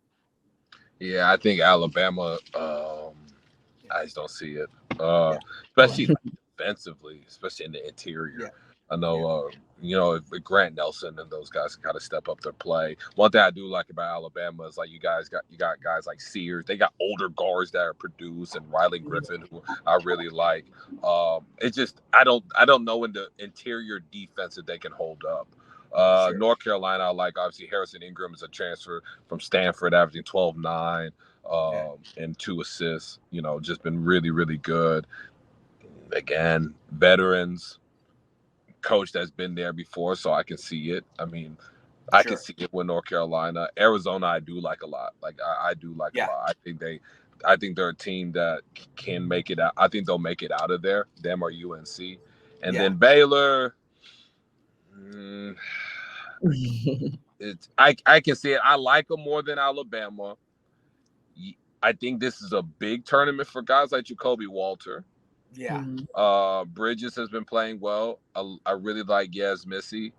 Yeah, I think Alabama. I just don't see it, especially defensively, especially in the interior. Yeah. I know, if Grant Nelson and those guys kind of step up their play. One thing I do like about Alabama is you got guys like Sears. They got older guards that are produced, and Riley Griffin, who I really like. It's just I don't know in the interior defense that they can hold up. North Carolina, I like. Obviously, Harrison Ingram is a transfer from Stanford, averaging 12-9 and 2 assists. Just been really, really good. Again, veterans. Coach that's been there before, so I can see it. I mean, I can see it with North Carolina. Arizona, I do like a lot. I do like a lot. I think they're a team that can make it out. I think they'll make it out of there. Them or UNC. And then Baylor, I can see it. I like them more than Alabama. I think this is a big tournament for guys like Jacoby Walter. Yeah. Bridges has been playing well. I really like Missy.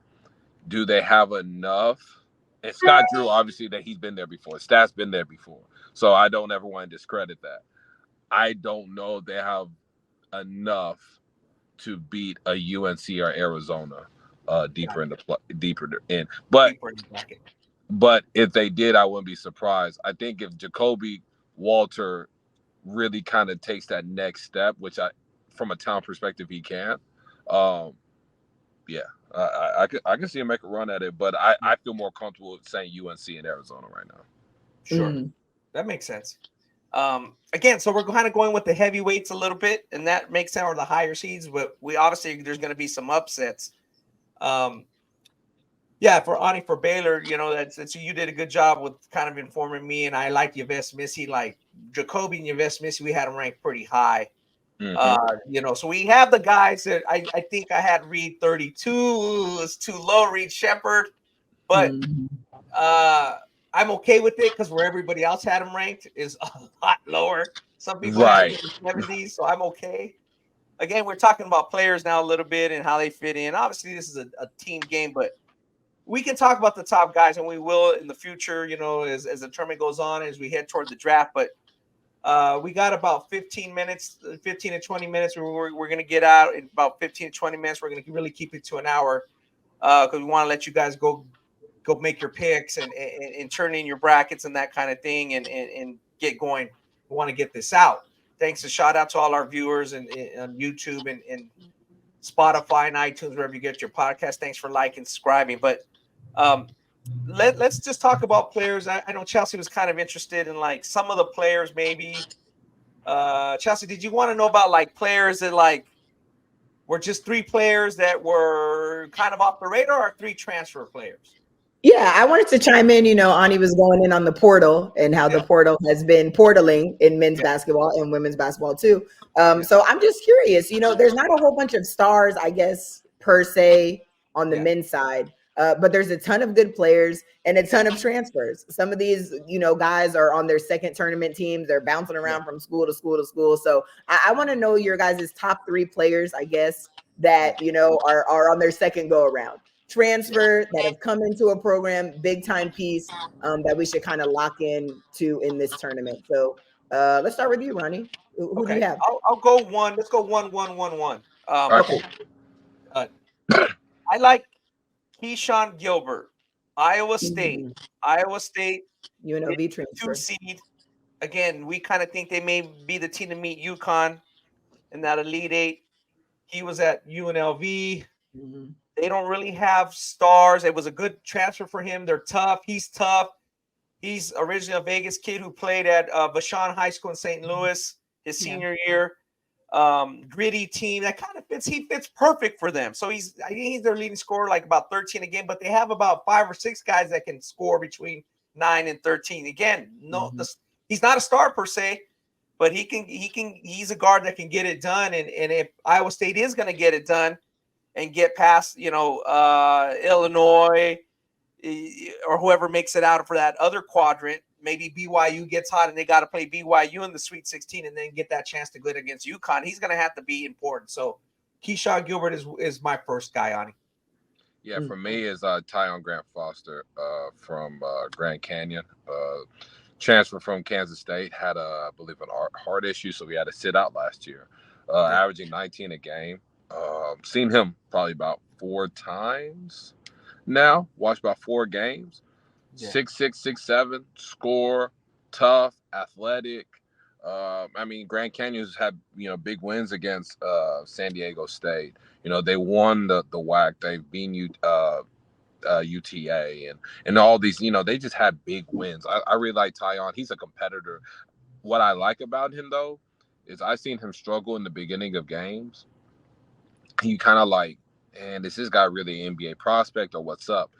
Do they have enough? And Scott Drew, obviously, that he's been there before. Stat's been there before. So I don't ever want to discredit that. I don't know if they have enough to beat a UNC or Arizona deeper in. But if they did, I wouldn't be surprised. I think if Jacoby Walter really kind of takes that next step, which from a talent perspective, he can. I can see him make a run at it, but I feel more comfortable with saying UNC in Arizona right now. Sure, that makes sense. Again, so we're kind of going with the heavyweights a little bit, and that makes sense, or the higher seeds. But we obviously there's going to be some upsets. For Baylor, that's you did a good job with kind of informing me, and I like Yves Missy. Like Jacoby and Yves Missy, we had them ranked pretty high. So we have the guys that I think I had Reed 32. It's too low, Reed Shepherd, but I'm okay with it because where everybody else had him ranked is a lot lower. Some people had him in the 70s, so I'm okay. Again, we're talking about players now a little bit and how they fit in. Obviously, this is a team game, but we can talk about the top guys, and we will in the future, as the tournament goes on, as we head toward the draft. But we got about 15 to 20 minutes. We're going to get out in about 15 to 20 minutes. We're going to really keep it to an hour because we want to let you guys go make your picks and turn in your brackets and that kind of thing and get going. We want to get this out. Thanks and shout out to all our viewers and on YouTube and Spotify and iTunes, wherever you get your podcast. Thanks for liking and subscribing. But let's just talk about players. I know Chelsea was kind of interested in like some of the players maybe. Chelsea, did you want to know about like players that like were just 3 players that were kind of off the radar or 3 transfer players? Yeah, I wanted to chime in. Ani was going in on the portal and how the portal has been portaling in men's basketball and women's basketball too. So I'm just curious, there's not a whole bunch of stars, I guess, per se on the men's side, but there's a ton of good players and a ton of transfers. Some of these, guys are on their second tournament teams. They're bouncing around from school to school to school. So I want to know your guys' top 3 players, I guess, that, are on their second go around. Transfer that have come into a program, big time piece that we should kind of lock in to in this tournament. So let's start with you, Ronnie. Who do you have? I'll go 1. Let's go 1-1-1-1. Okay. I like Keyshawn Gilbert, Iowa State. Iowa State, UNLV transfer. 2 seed. Again, we kind of think they may be the team to meet UConn in that Elite 8. He was at UNLV. They don't really have stars. It was a good transfer for him. They're tough. He's tough. He's originally a Vegas kid who played at Vashon High School in St. Louis his senior year. Gritty team. That kind of fits. He fits perfect for them. So I think he's their leading scorer, like about 13 a game. But they have about 5 or 6 guys that can score between 9 and 13. Again, he's not a star per se, but he's a guard that can get it done. And if Iowa State is going to get it done and get past, Illinois or whoever makes it out for that other quadrant, maybe BYU gets hot and they got to play BYU in the Sweet 16 and then get that chance to go against UConn. He's going to have to be important. So Keyshawn Gilbert is my first guy, Ani. Yeah, for me is Tyon Grant Foster from Grand Canyon. Transfer from Kansas State, had I believe an heart issue, so we had to sit out last year. Averaging 19 a game. Seen him probably about 4 times now. Watched about 4 games. 6'6", 6'7", score, tough, athletic. Grand Canyon's had big wins against San Diego State. They won the WAC. They've been UTA and all these. They just had big wins. I really like Tyon. He's a competitor. What I like about him though is I've seen him struggle in the beginning of games. You kind of like, and is this guy really an NBA prospect or what's up?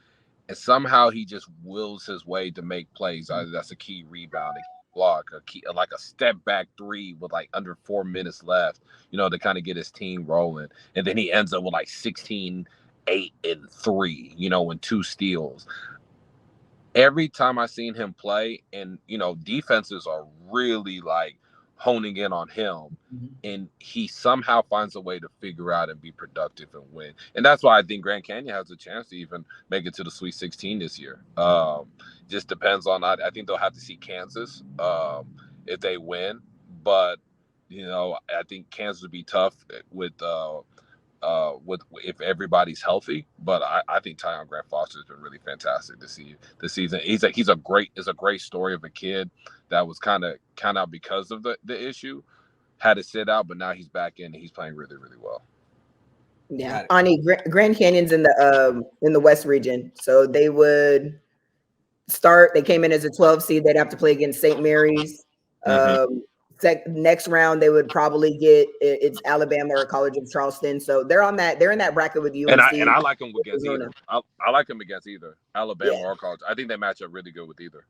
And somehow he just wills his way to make plays. That's a key rebound, a block, like a step back 3 with like under 4 minutes left, to kind of get his team rolling. And then he ends up with like 16, 8, and 3, and 2 steals. Every time I've seen him play, and defenses are really like honing in on him, and he somehow finds a way to figure out and be productive and win. And that's why I think Grand Canyon has a chance to even make it to the Sweet 16 this year. Just depends on, I think they'll have to see Kansas if they win, but I think Kansas would be tough with if everybody's healthy. But I think Tyon Grant Foster has been really fantastic to see this season. He's a great story of a kid that was kind of out because of the issue, had to sit out, but now he's back in and he's playing really, really well. Yeah, Ani, Grand Canyon's in the West region, so they would start. They came in as a 12 seed. They'd have to play against St. Mary's. Next round, they would probably get it's Alabama or College of Charleston. So they're in that bracket with UNC. And I like them against either. I like them against either Alabama or College. I think they match up really good with either.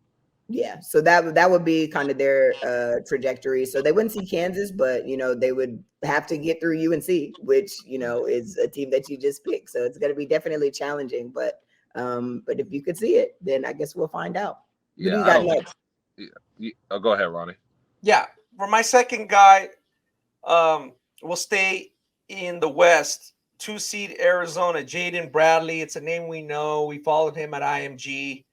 Yeah, so that would be kind of their trajectory. So they wouldn't see Kansas, but they would have to get through UNC, which is a team that you just picked. So it's going to be definitely challenging. But if you could see it, then I guess we'll find out. Who do Yeah, you I got don't. next? Go ahead, Ronnie. Yeah, for my second guy, we'll stay in the West. 2 seed Arizona, Jaden Bradley. It's a name we know. We followed him at IMG.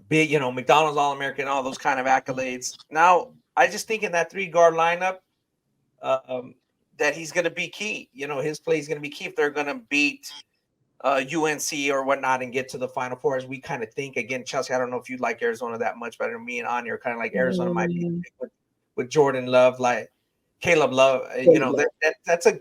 Big, McDonald's All-American, all those kind of accolades. Now, I just think in that 3-guard lineup, that he's going to be key. His play is going to be key if they're going to beat UNC or whatnot and get to the Final Four, as we kind of think. Again, Chelsea, I don't know if you like Arizona that much, but me and Anya are kind of like Arizona might be with Jordan Love, like Caleb Love. That's a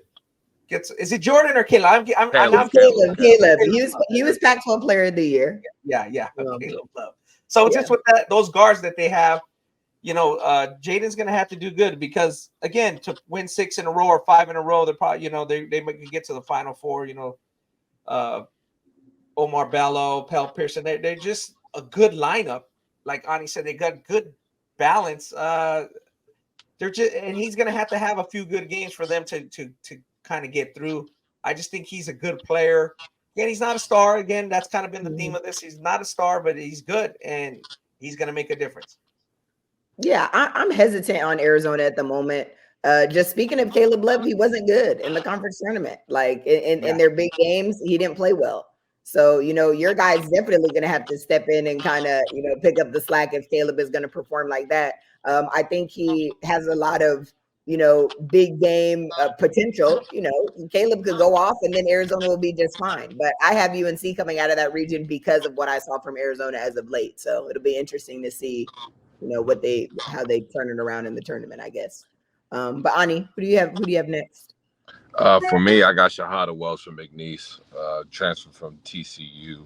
is it Jordan or Caleb? I'm Caleb. He was Pac-12 Player of the Year. Yeah. Caleb Love. So just with those guards that they have, Jaden's going to have to do good because, again, to win 6 in a row or 5 in a row, they're probably, they might get to the Final Four. Omar Bello, Pel Pearson, they're just a good lineup. Like Ani said, they got good balance. They're just, and he's going to have a few good games for them to kind of get through. I just think he's a good player. Again, he's not a star. Again, that's kind of been the theme of this. He's not a star, but he's good, and he's going to make a difference. Yeah, I'm hesitant on Arizona at the moment. Just speaking of Caleb Love, he wasn't good in the conference tournament. Like in their big games, he didn't play well. So, your guy's definitely going to have to step in and kind of, pick up the slack if Caleb is going to perform like that. I think he has a lot of, big game potential. Caleb could go off and then Arizona will be just fine. But I have UNC coming out of that region because of what I saw from Arizona as of late. So it'll be interesting to see how they turn it around in the tournament, I guess. But Ani, who do you have next? For me, I got Shahada Wells from McNeese, transfer from TCU.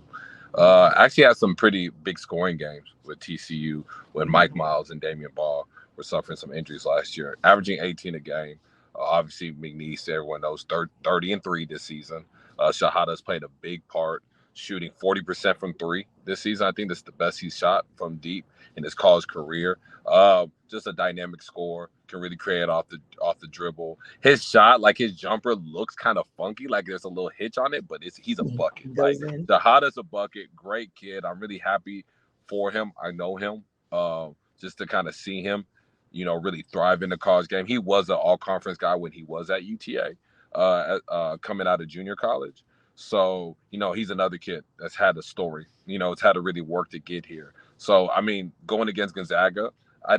Actually had some pretty big scoring games with TCU when Mike Miles and Damian Ball were suffering some injuries last year, averaging 18 a game. Obviously, McNeese, everyone knows, 30-3 this season. Shahada's played a big part, shooting 40% from 3 this season. I think that's the best he's shot from deep in his college career. Just a dynamic scorer, can really create off the dribble. His shot, like his jumper, looks kind of funky, like there's a little hitch on it, but he's a bucket. Like Shahada's a bucket, great kid. I'm really happy for him. I know him, just to kind of see him, really thrive in the college game. He was an all-conference guy when he was at UTA, coming out of junior college. So, he's another kid that's had a story. It's had to really work to get here. So, I mean, going against Gonzaga, I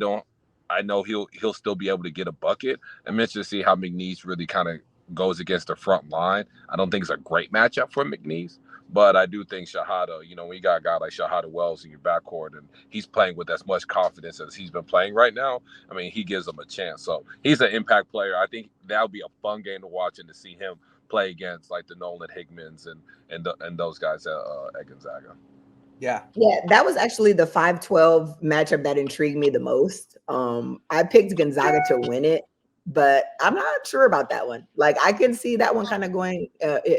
know he'll still be able to get a bucket. I'm interested to see how McNeese really kind of goes against the front line. I don't think it's a great matchup for McNeese, but I do think Shahada, when you got a guy like Shahada Wells in your backcourt and he's playing with as much confidence as he's been playing right now, I mean, he gives them a chance. So he's an impact player. I think that'll be a fun game to watch and to see him play against like the Nolan Hickmans and those guys at Gonzaga. Yeah, that was actually the 5-12 matchup that intrigued me the most. I picked Gonzaga to win it, but I'm not sure about that one. Like, I can see that one kind of going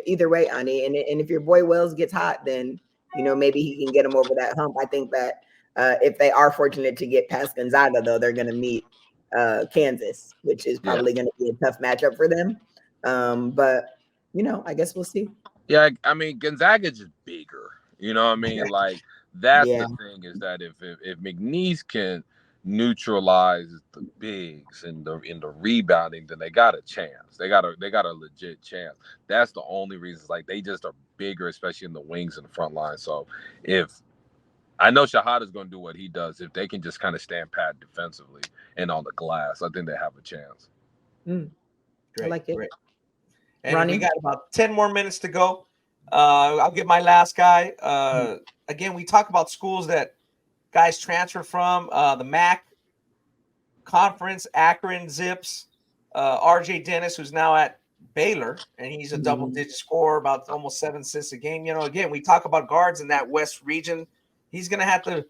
either way, Ani. And if your boy Wells gets hot, then maybe he can get him over that hump. I think that if they are fortunate to get past Gonzaga, though, they're going to meet Kansas, which is probably going to be a tough matchup for them. But I guess we'll see. Yeah, I mean, Gonzaga's just bigger. You know what I mean? Like, that's the thing, is that if McNeese can neutralize the bigs in the rebounding, then they got a chance. They got a legit chance. That's the only reason. Like, they just are bigger, especially in the wings and the front line. So if I know Shahada's going to do what he does, if they can just kind of stand pat defensively and on the glass, I think they have a chance. Great, I like it. Great. And Ronnie? we got about 10 more minutes to go. I'll get my last guy. Again, we talk about schools that guys transfer from. The MAC Conference, Akron Zips, RJ Dennis, who's now at Baylor, and he's a double-digit scorer, about almost 7 assists a game. Again, we talk about guards in that West region. He's going to have to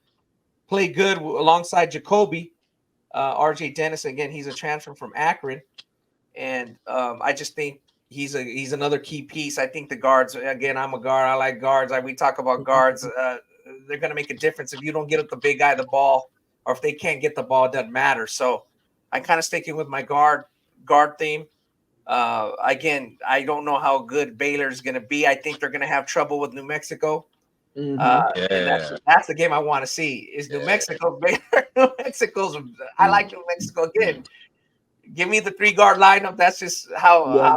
play good alongside Jacoby. RJ Dennis, again, he's a transfer from Akron. And I just think he's another key piece. I think the guards, again, I'm a guard. I like guards. We talk about guards. they're going to make a difference. If you don't get the big guy the ball, or if they can't get the ball, it doesn't matter. So I'm kind of sticking with my guard theme. Again, I don't know how good Baylor's going to be. I think they're going to have trouble with New Mexico. And that's the game I want to see is New Mexico. Baylor. New Mexico's. I like New Mexico again. Give me the 3-guard lineup. That's just how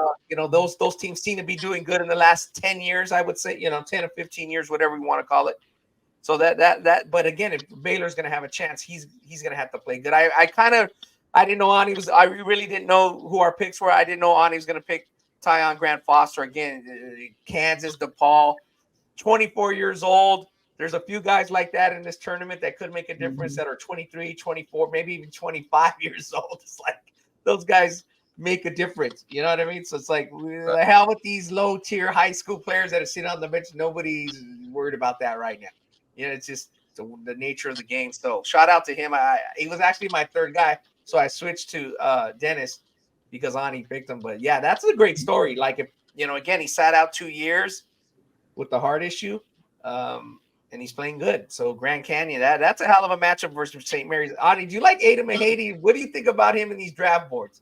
those teams seem to be doing good in the last 10 years. I would say 10 or 15 years, whatever you want to call it. So that. But again, if Baylor's going to have a chance, he's going to have to play good. I didn't know Ani was. I really didn't know who our picks were. I didn't know Ani was going to pick Tyon Grant Foster again. Kansas DePaul, 24 years old. There's a few guys like that in this tournament that could make a difference that are 23, 24, maybe even 25 years old. It's like those guys make a difference. You know what I mean? So it's like the hell with these low-tier high school players that are sitting on the bench. Nobody's worried about that right now. It's just the nature of the game. So shout out to him. He was actually my third guy. So I switched to Dennis because Ani picked him. But yeah, that's a great story. Like if again, he sat out 2 years with the heart issue, and he's playing good. So Grand Canyon, that's a hell of a matchup versus St. Mary's. Ani, do you like Aiden Mahady? What do you think about him in these draft boards?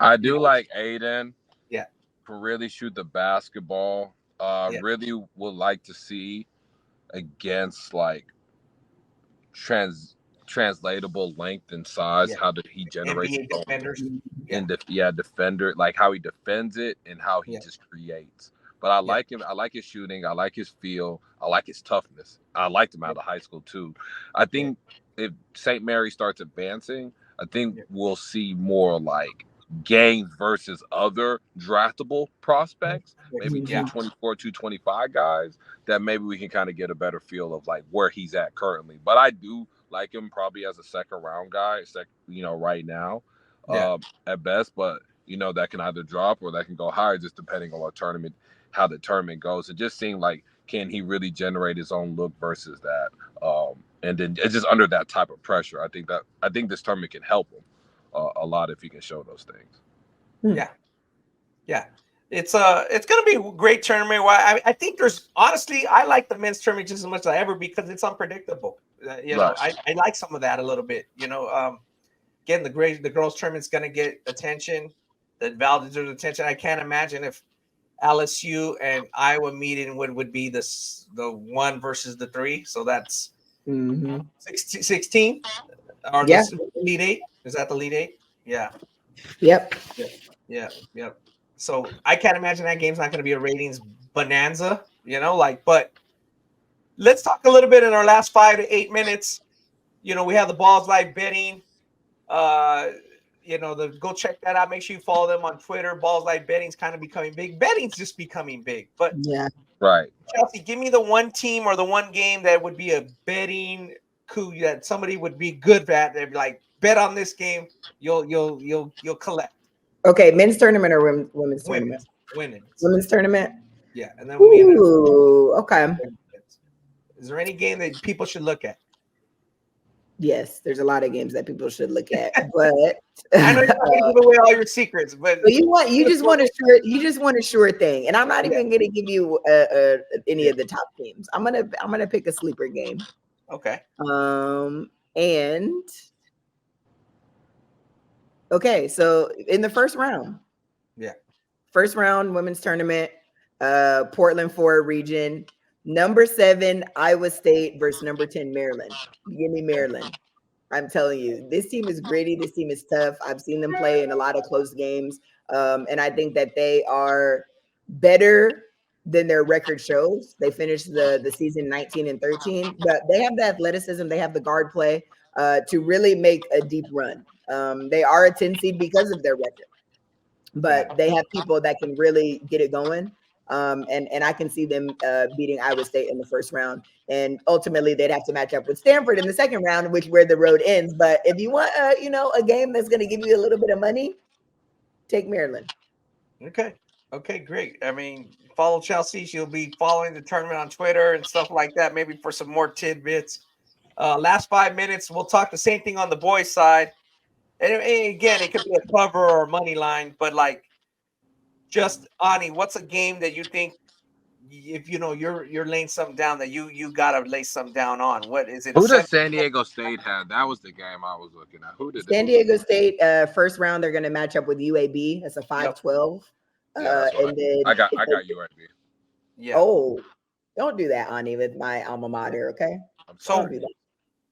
I do like Aiden. Yeah, can really shoot the basketball. Really would like to see against like translatable length and size. How did he generate defenders? Defender, like how he defends it and how he just creates. But I like him. I like his shooting. I like his feel. I like his toughness. I liked him out of high school too. I think if St. Mary starts advancing, I think we'll see more like games versus other draftable prospects, maybe 224, 225 guys that maybe we can kind of get a better feel of like where he's at currently. But I do like him probably as a second round guy, right now at best. But that can either drop or that can go higher just depending on how the tournament goes. It just seemed like can he really generate his own look versus that, and then it's just under that type of pressure. I think this tournament can help him a lot if he can show those things. Yeah. It's going to be a great tournament. I think honestly, I like the men's tournament just as much as I ever because it's unpredictable. I like some of that a little bit. Again, the girls tournament's going to get attention. The Val deserves attention. I can't imagine if LSU and Iowa meeting would be the 1 versus the 3. So that's 16 or the Elite 8. Is that the Elite 8? Yeah. Yep. Yeah. So I can't imagine that game's not going to be a ratings bonanza, but let's talk a little bit in our last 5 to 8 minutes. We have the Ballislife betting. Go check that out. Make sure you follow them on Twitter. Ballislife betting's kind of becoming big. Betting's just becoming big. But Chelsea, give me the one team or the one game that would be a betting coup that somebody would be good at. They'd be like, bet on this game. You'll collect. Okay, men's tournament or women's tournament? Women's tournament. Yeah, and then okay. Is there any game that people should look at? Yes, there's a lot of games that people should look at, but I know you're not gonna give away all your secrets, but you just want a sure thing, and I'm not even gonna give you any of the top teams. I'm gonna pick a sleeper game. Okay. And okay, so in the first round, women's tournament, Portland 4 region, number 7 Iowa State versus number 10 Maryland. Give me Maryland. I'm telling you, this team is gritty. This team is tough. I've seen them play in a lot of close games, and I think that they are better than their record shows. They finished the season 19-13, but they have the athleticism, they have the guard play to really make a deep run. They are a 10 seed because of their record, but they have people that can really get it going. And I can see them beating Iowa State in the first round, and ultimately they'd have to match up with Stanford in the second round, where the road ends. But if you want, a game that's going to give you a little bit of money, take Maryland. Okay, great. I mean, follow Chelsea. She'll be following the tournament on Twitter and stuff like that, maybe for some more tidbits. Last 5 minutes, we'll talk the same thing on the boys' side. And again, it could be a cover or a money line, but just Ani, what's a game that you think if you're laying something down that you gotta lay something down on. What is it? Who does San Diego State have? That was the game I was looking at. Who did San Diego State first round? They're going to match up with UAB. That's a 5-12. Yeah, that's right. And then I got UAB. Yeah. Oh, don't do that, Ani, with my alma mater. Okay. So Don't do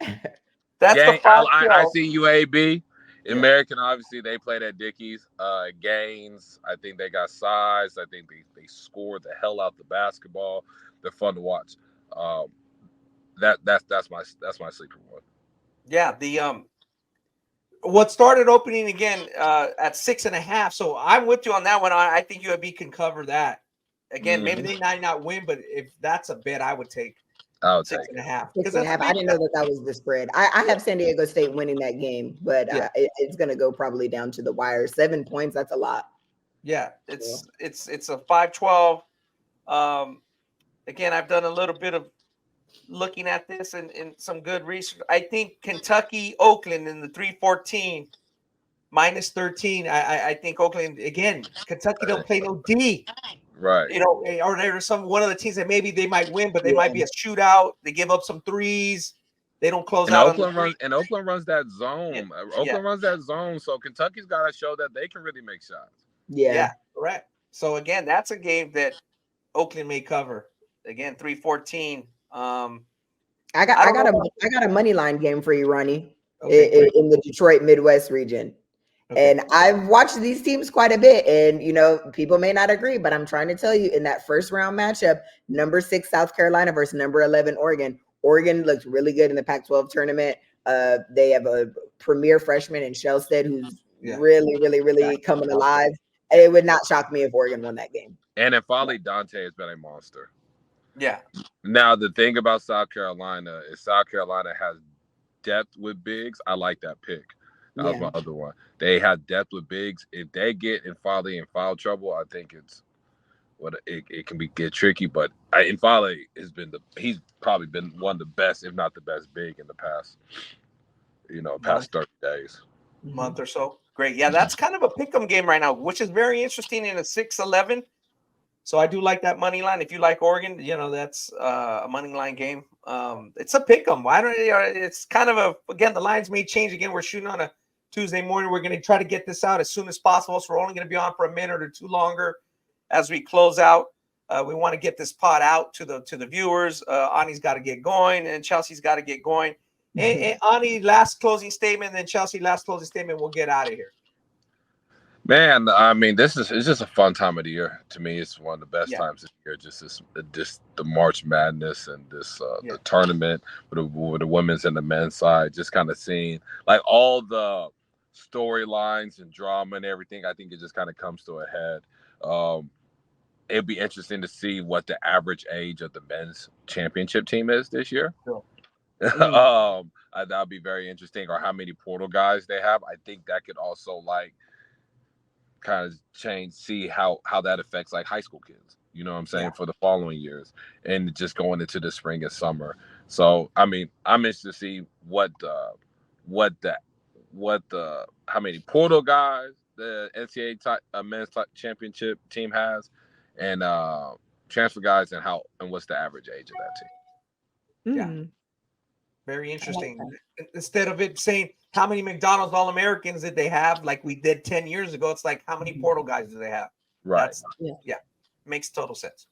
that. that's the I see UAB. Yeah. American, obviously, they played at Dickies. Gaines, I think they got size. I think they scored the hell out the basketball. They're fun to watch. That's my sleeper one. Yeah, the what started opening again at 6.5. So I'm with you on that one. I think UAB can cover that. Again, maybe they might not win, but if that's a bet, I would take. I'll 6.5. 6.5. I didn't know that was the spread. I have San Diego State winning that game, but it's going to go probably down to the wire. 7 points. That's a lot. Yeah, it's a 5-12. Again, I've done a little bit of looking at this and some good research. I think Kentucky, Oakland in the 314 minus 13. I think Oakland again. Kentucky don't play no D. Right. Or there's one of the teams that maybe they might win, but they might be a shootout. They give up some threes. They don't close out. Oakland runs that zone. Oakland runs that zone. So Kentucky's got to show that they can really make shots. Yeah. Correct. So again, that's a game that Oakland may cover. Again, 314. I got a money line game for you, Ronnie, in the Detroit Midwest region. Okay. And I've watched these teams quite a bit, and people may not agree, but I'm trying to tell you, in that first round matchup, number 6 South Carolina versus number 11 Oregon. Oregon looked really good in the Pac-12 tournament. They have a premier freshman in Shellstead who's really coming alive. It would not shock me if Oregon won that game. And if Folly Dante has been a monster. Yeah. Now the thing about South Carolina is South Carolina has depth with bigs. I like that pick. That was my other one. They have depth with bigs. If they get in foul trouble, I think it can get tricky. But Folly he's probably been one of the best, if not the best, big in the past 30 days. Month or so. Great. Yeah, that's kind of a pick'em game right now, which is very interesting in a 6-11. So I do like that money line. If you like Oregon, that's a money line game. It's a pick'em. Why don't it's kind of again, the lines may change again. We're shooting on a Tuesday morning. We're going to try to get this out as soon as possible. So we're only going to be on for a minute or two longer as we close out. We want to get this pod out to the viewers. Ani's got to get going, and Chelsea's got to get going. And Ani, last closing statement, then Chelsea, last closing statement. We'll get out of here. Man, I mean, it's just a fun time of the year. To me, it's one of the best times of the year. Just the March Madness and the tournament with the women's and the men's side. Just kind of seeing like all the storylines and drama and everything. I think it just kind of comes to a head. It'd be interesting to see what the average age of the men's championship team is this year. Sure. That'll be very interesting. Or how many portal guys they have. I think that could also kind of see how that affects high school kids, you know what I'm saying, for the following years and just going into the spring and summer. So I mean, I'm interested to see how many portal guys the NCAA men's championship team has, and transfer guys, and what's the average age of that team. Yeah, very interesting. Instead of it saying how many McDonald's All-Americans did they have, like we did 10 years ago, it's like how many portal guys do they have? Right. Makes total sense.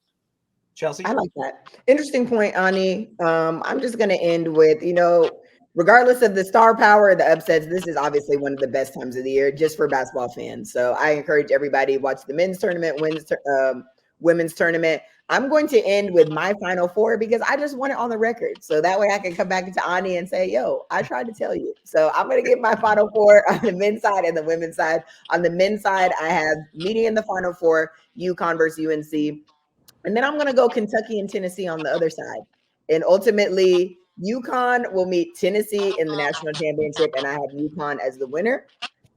Chelsea? I like that. Interesting point, Ani. I'm just going to end with, regardless of the star power or the upsets, this is obviously one of the best times of the year just for basketball fans. So I encourage everybody to watch the men's tournament, women's tournament. I'm going to end with my Final Four because I just want it on the record. So that way I can come back to Ani and say, yo, I tried to tell you. So I'm going to get my Final Four on the men's side and the women's side. On the men's side, I have meeting in the Final Four, UConn versus UNC. And then I'm going to go Kentucky and Tennessee on the other side. And ultimately, UConn will meet Tennessee in the national championship, and I have UConn as the winner.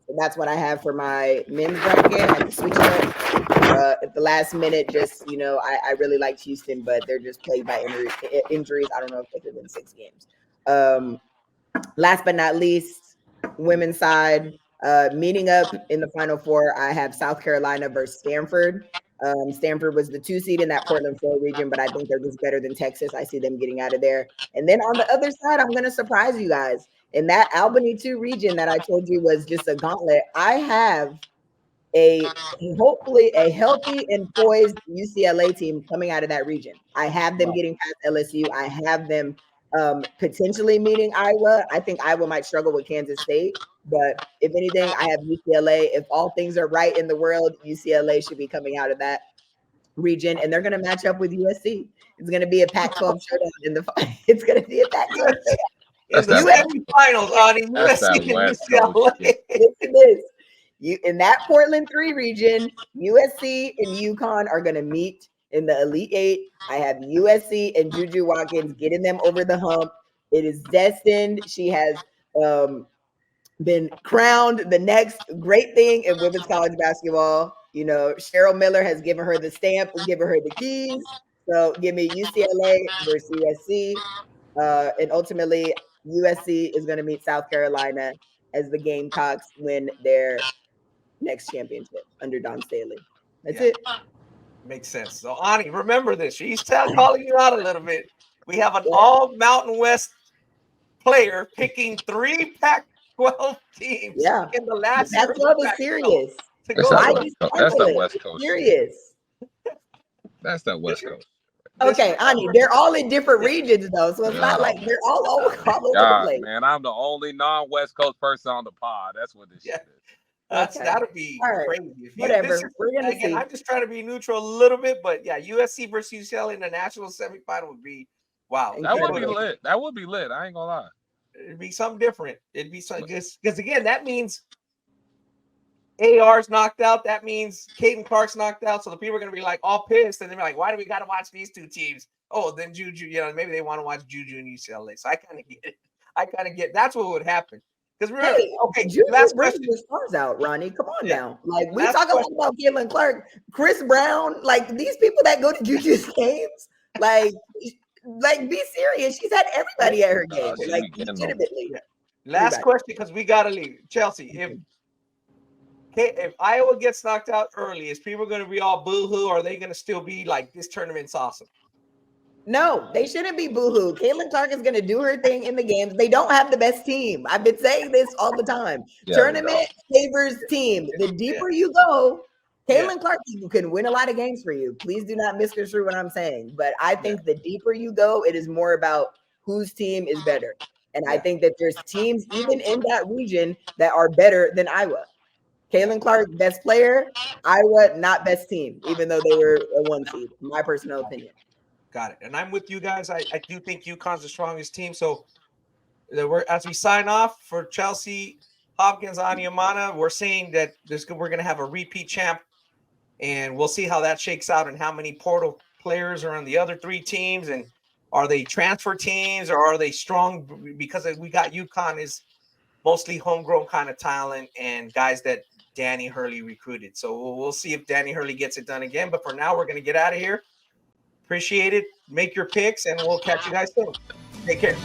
So that's what I have for my men's bracket. I had to switch it up at the last minute. Just, I really liked Houston, but they're just plagued by injuries. I don't know if they could win 6 games. Last but not least, women's side, meeting up in the Final Four, I have South Carolina versus Stanford. Stanford was the 2 seed in that Portland, Florida region, but I think they're just better than Texas. I see them getting out of there. And then on the other side, I'm going to surprise you guys. In that Albany 2 region that I told you was just a gauntlet, I have hopefully a healthy and poised UCLA team coming out of that region. I have them getting past LSU. I have them potentially meeting Iowa. I think Iowa might struggle with Kansas State, but if anything, I have UCLA. If all things are right in the world, UCLA should be coming out of that region, and they're going to match up with USC. It's going to be a Pac-12 showdown in the. It's going to be a Pac-12 showdown. In the semifinals, Ani, USC and UCLA. Listen to this. In that Portland 3 region, USC and UConn are going to meet in the Elite 8. I have USC and Juju Watkins getting them over the hump. It is destined. She has been crowned the next great thing in women's college basketball. You know, Cheryl Miller has given her the stamp and given her the keys. So give me UCLA versus USC. And ultimately, USC is going to meet South Carolina as the Gamecocks win their next championship under Don Staley. That's it. Makes sense. So, Ani, remember this. She's calling you out a little bit. We have an all Mountain West player picking 3 Pac-12 teams in the last year. Pac-12 is serious. That's the West Coast. Serious. That's that West Coast. Okay, Ani, they're all in different regions though, so it's not like they're all over the place. Man, I'm the only non-West Coast person on the pod. That's what this shit is. That'll be crazy. Whatever. We're gonna see. I'm just trying to be neutral a little bit, but yeah, USC versus UCLA in the national semifinal would be wow. That would be lit. That would be lit. I ain't gonna lie. It'd be something different. It'd be something because again, that means AR's knocked out. That means Caden Clark's knocked out. So the people are gonna be like all pissed, and they're like, "Why do we got to watch these 2 teams?" Oh, then Juju, maybe they want to watch Juju and UCLA. So I kind of get it. That's what would happen. Because remember, Juju bringing the stars out, Ronnie. Come on now. Like we talk a lot about Caitlin Clark, Chris Brown, like these people that go to Juju's games, like be serious. She's had everybody at her game, like legitimately. Last question, because we gotta leave. Chelsea, if Iowa gets knocked out early, is people going to be all boo-hoo, or are they going to still be like, this tournament's awesome? No, they shouldn't be boo-hoo. Caitlin Clark is going to do her thing in the games. They don't have the best team. I've been saying this all the time. Tournament favors team. The deeper you go, Caitlin Clark can win a lot of games for you. Please do not misconstrue what I'm saying. But I think the deeper you go, it is more about whose team is better. And I think that there's teams even in that region that are better than Iowa. Caitlin Clark, best player. Iowa, not best team, even though they were a 1 seed, in my personal opinion. Got it. And I'm with you guys. I do think UConn's the strongest team. So as we sign off for Chelsea Hopkins, Ani Umana, we're saying that we're going to have a repeat champ, and we'll see how that shakes out and how many portal players are on the other 3 teams, and are they transfer teams or are they strong? Because we got UConn is mostly homegrown kind of talent and guys that Danny Hurley recruited. So we'll see if Danny Hurley gets it done again. But for now, we're going to get out of here. Appreciate it. Make your picks, and we'll catch you guys soon. Take care.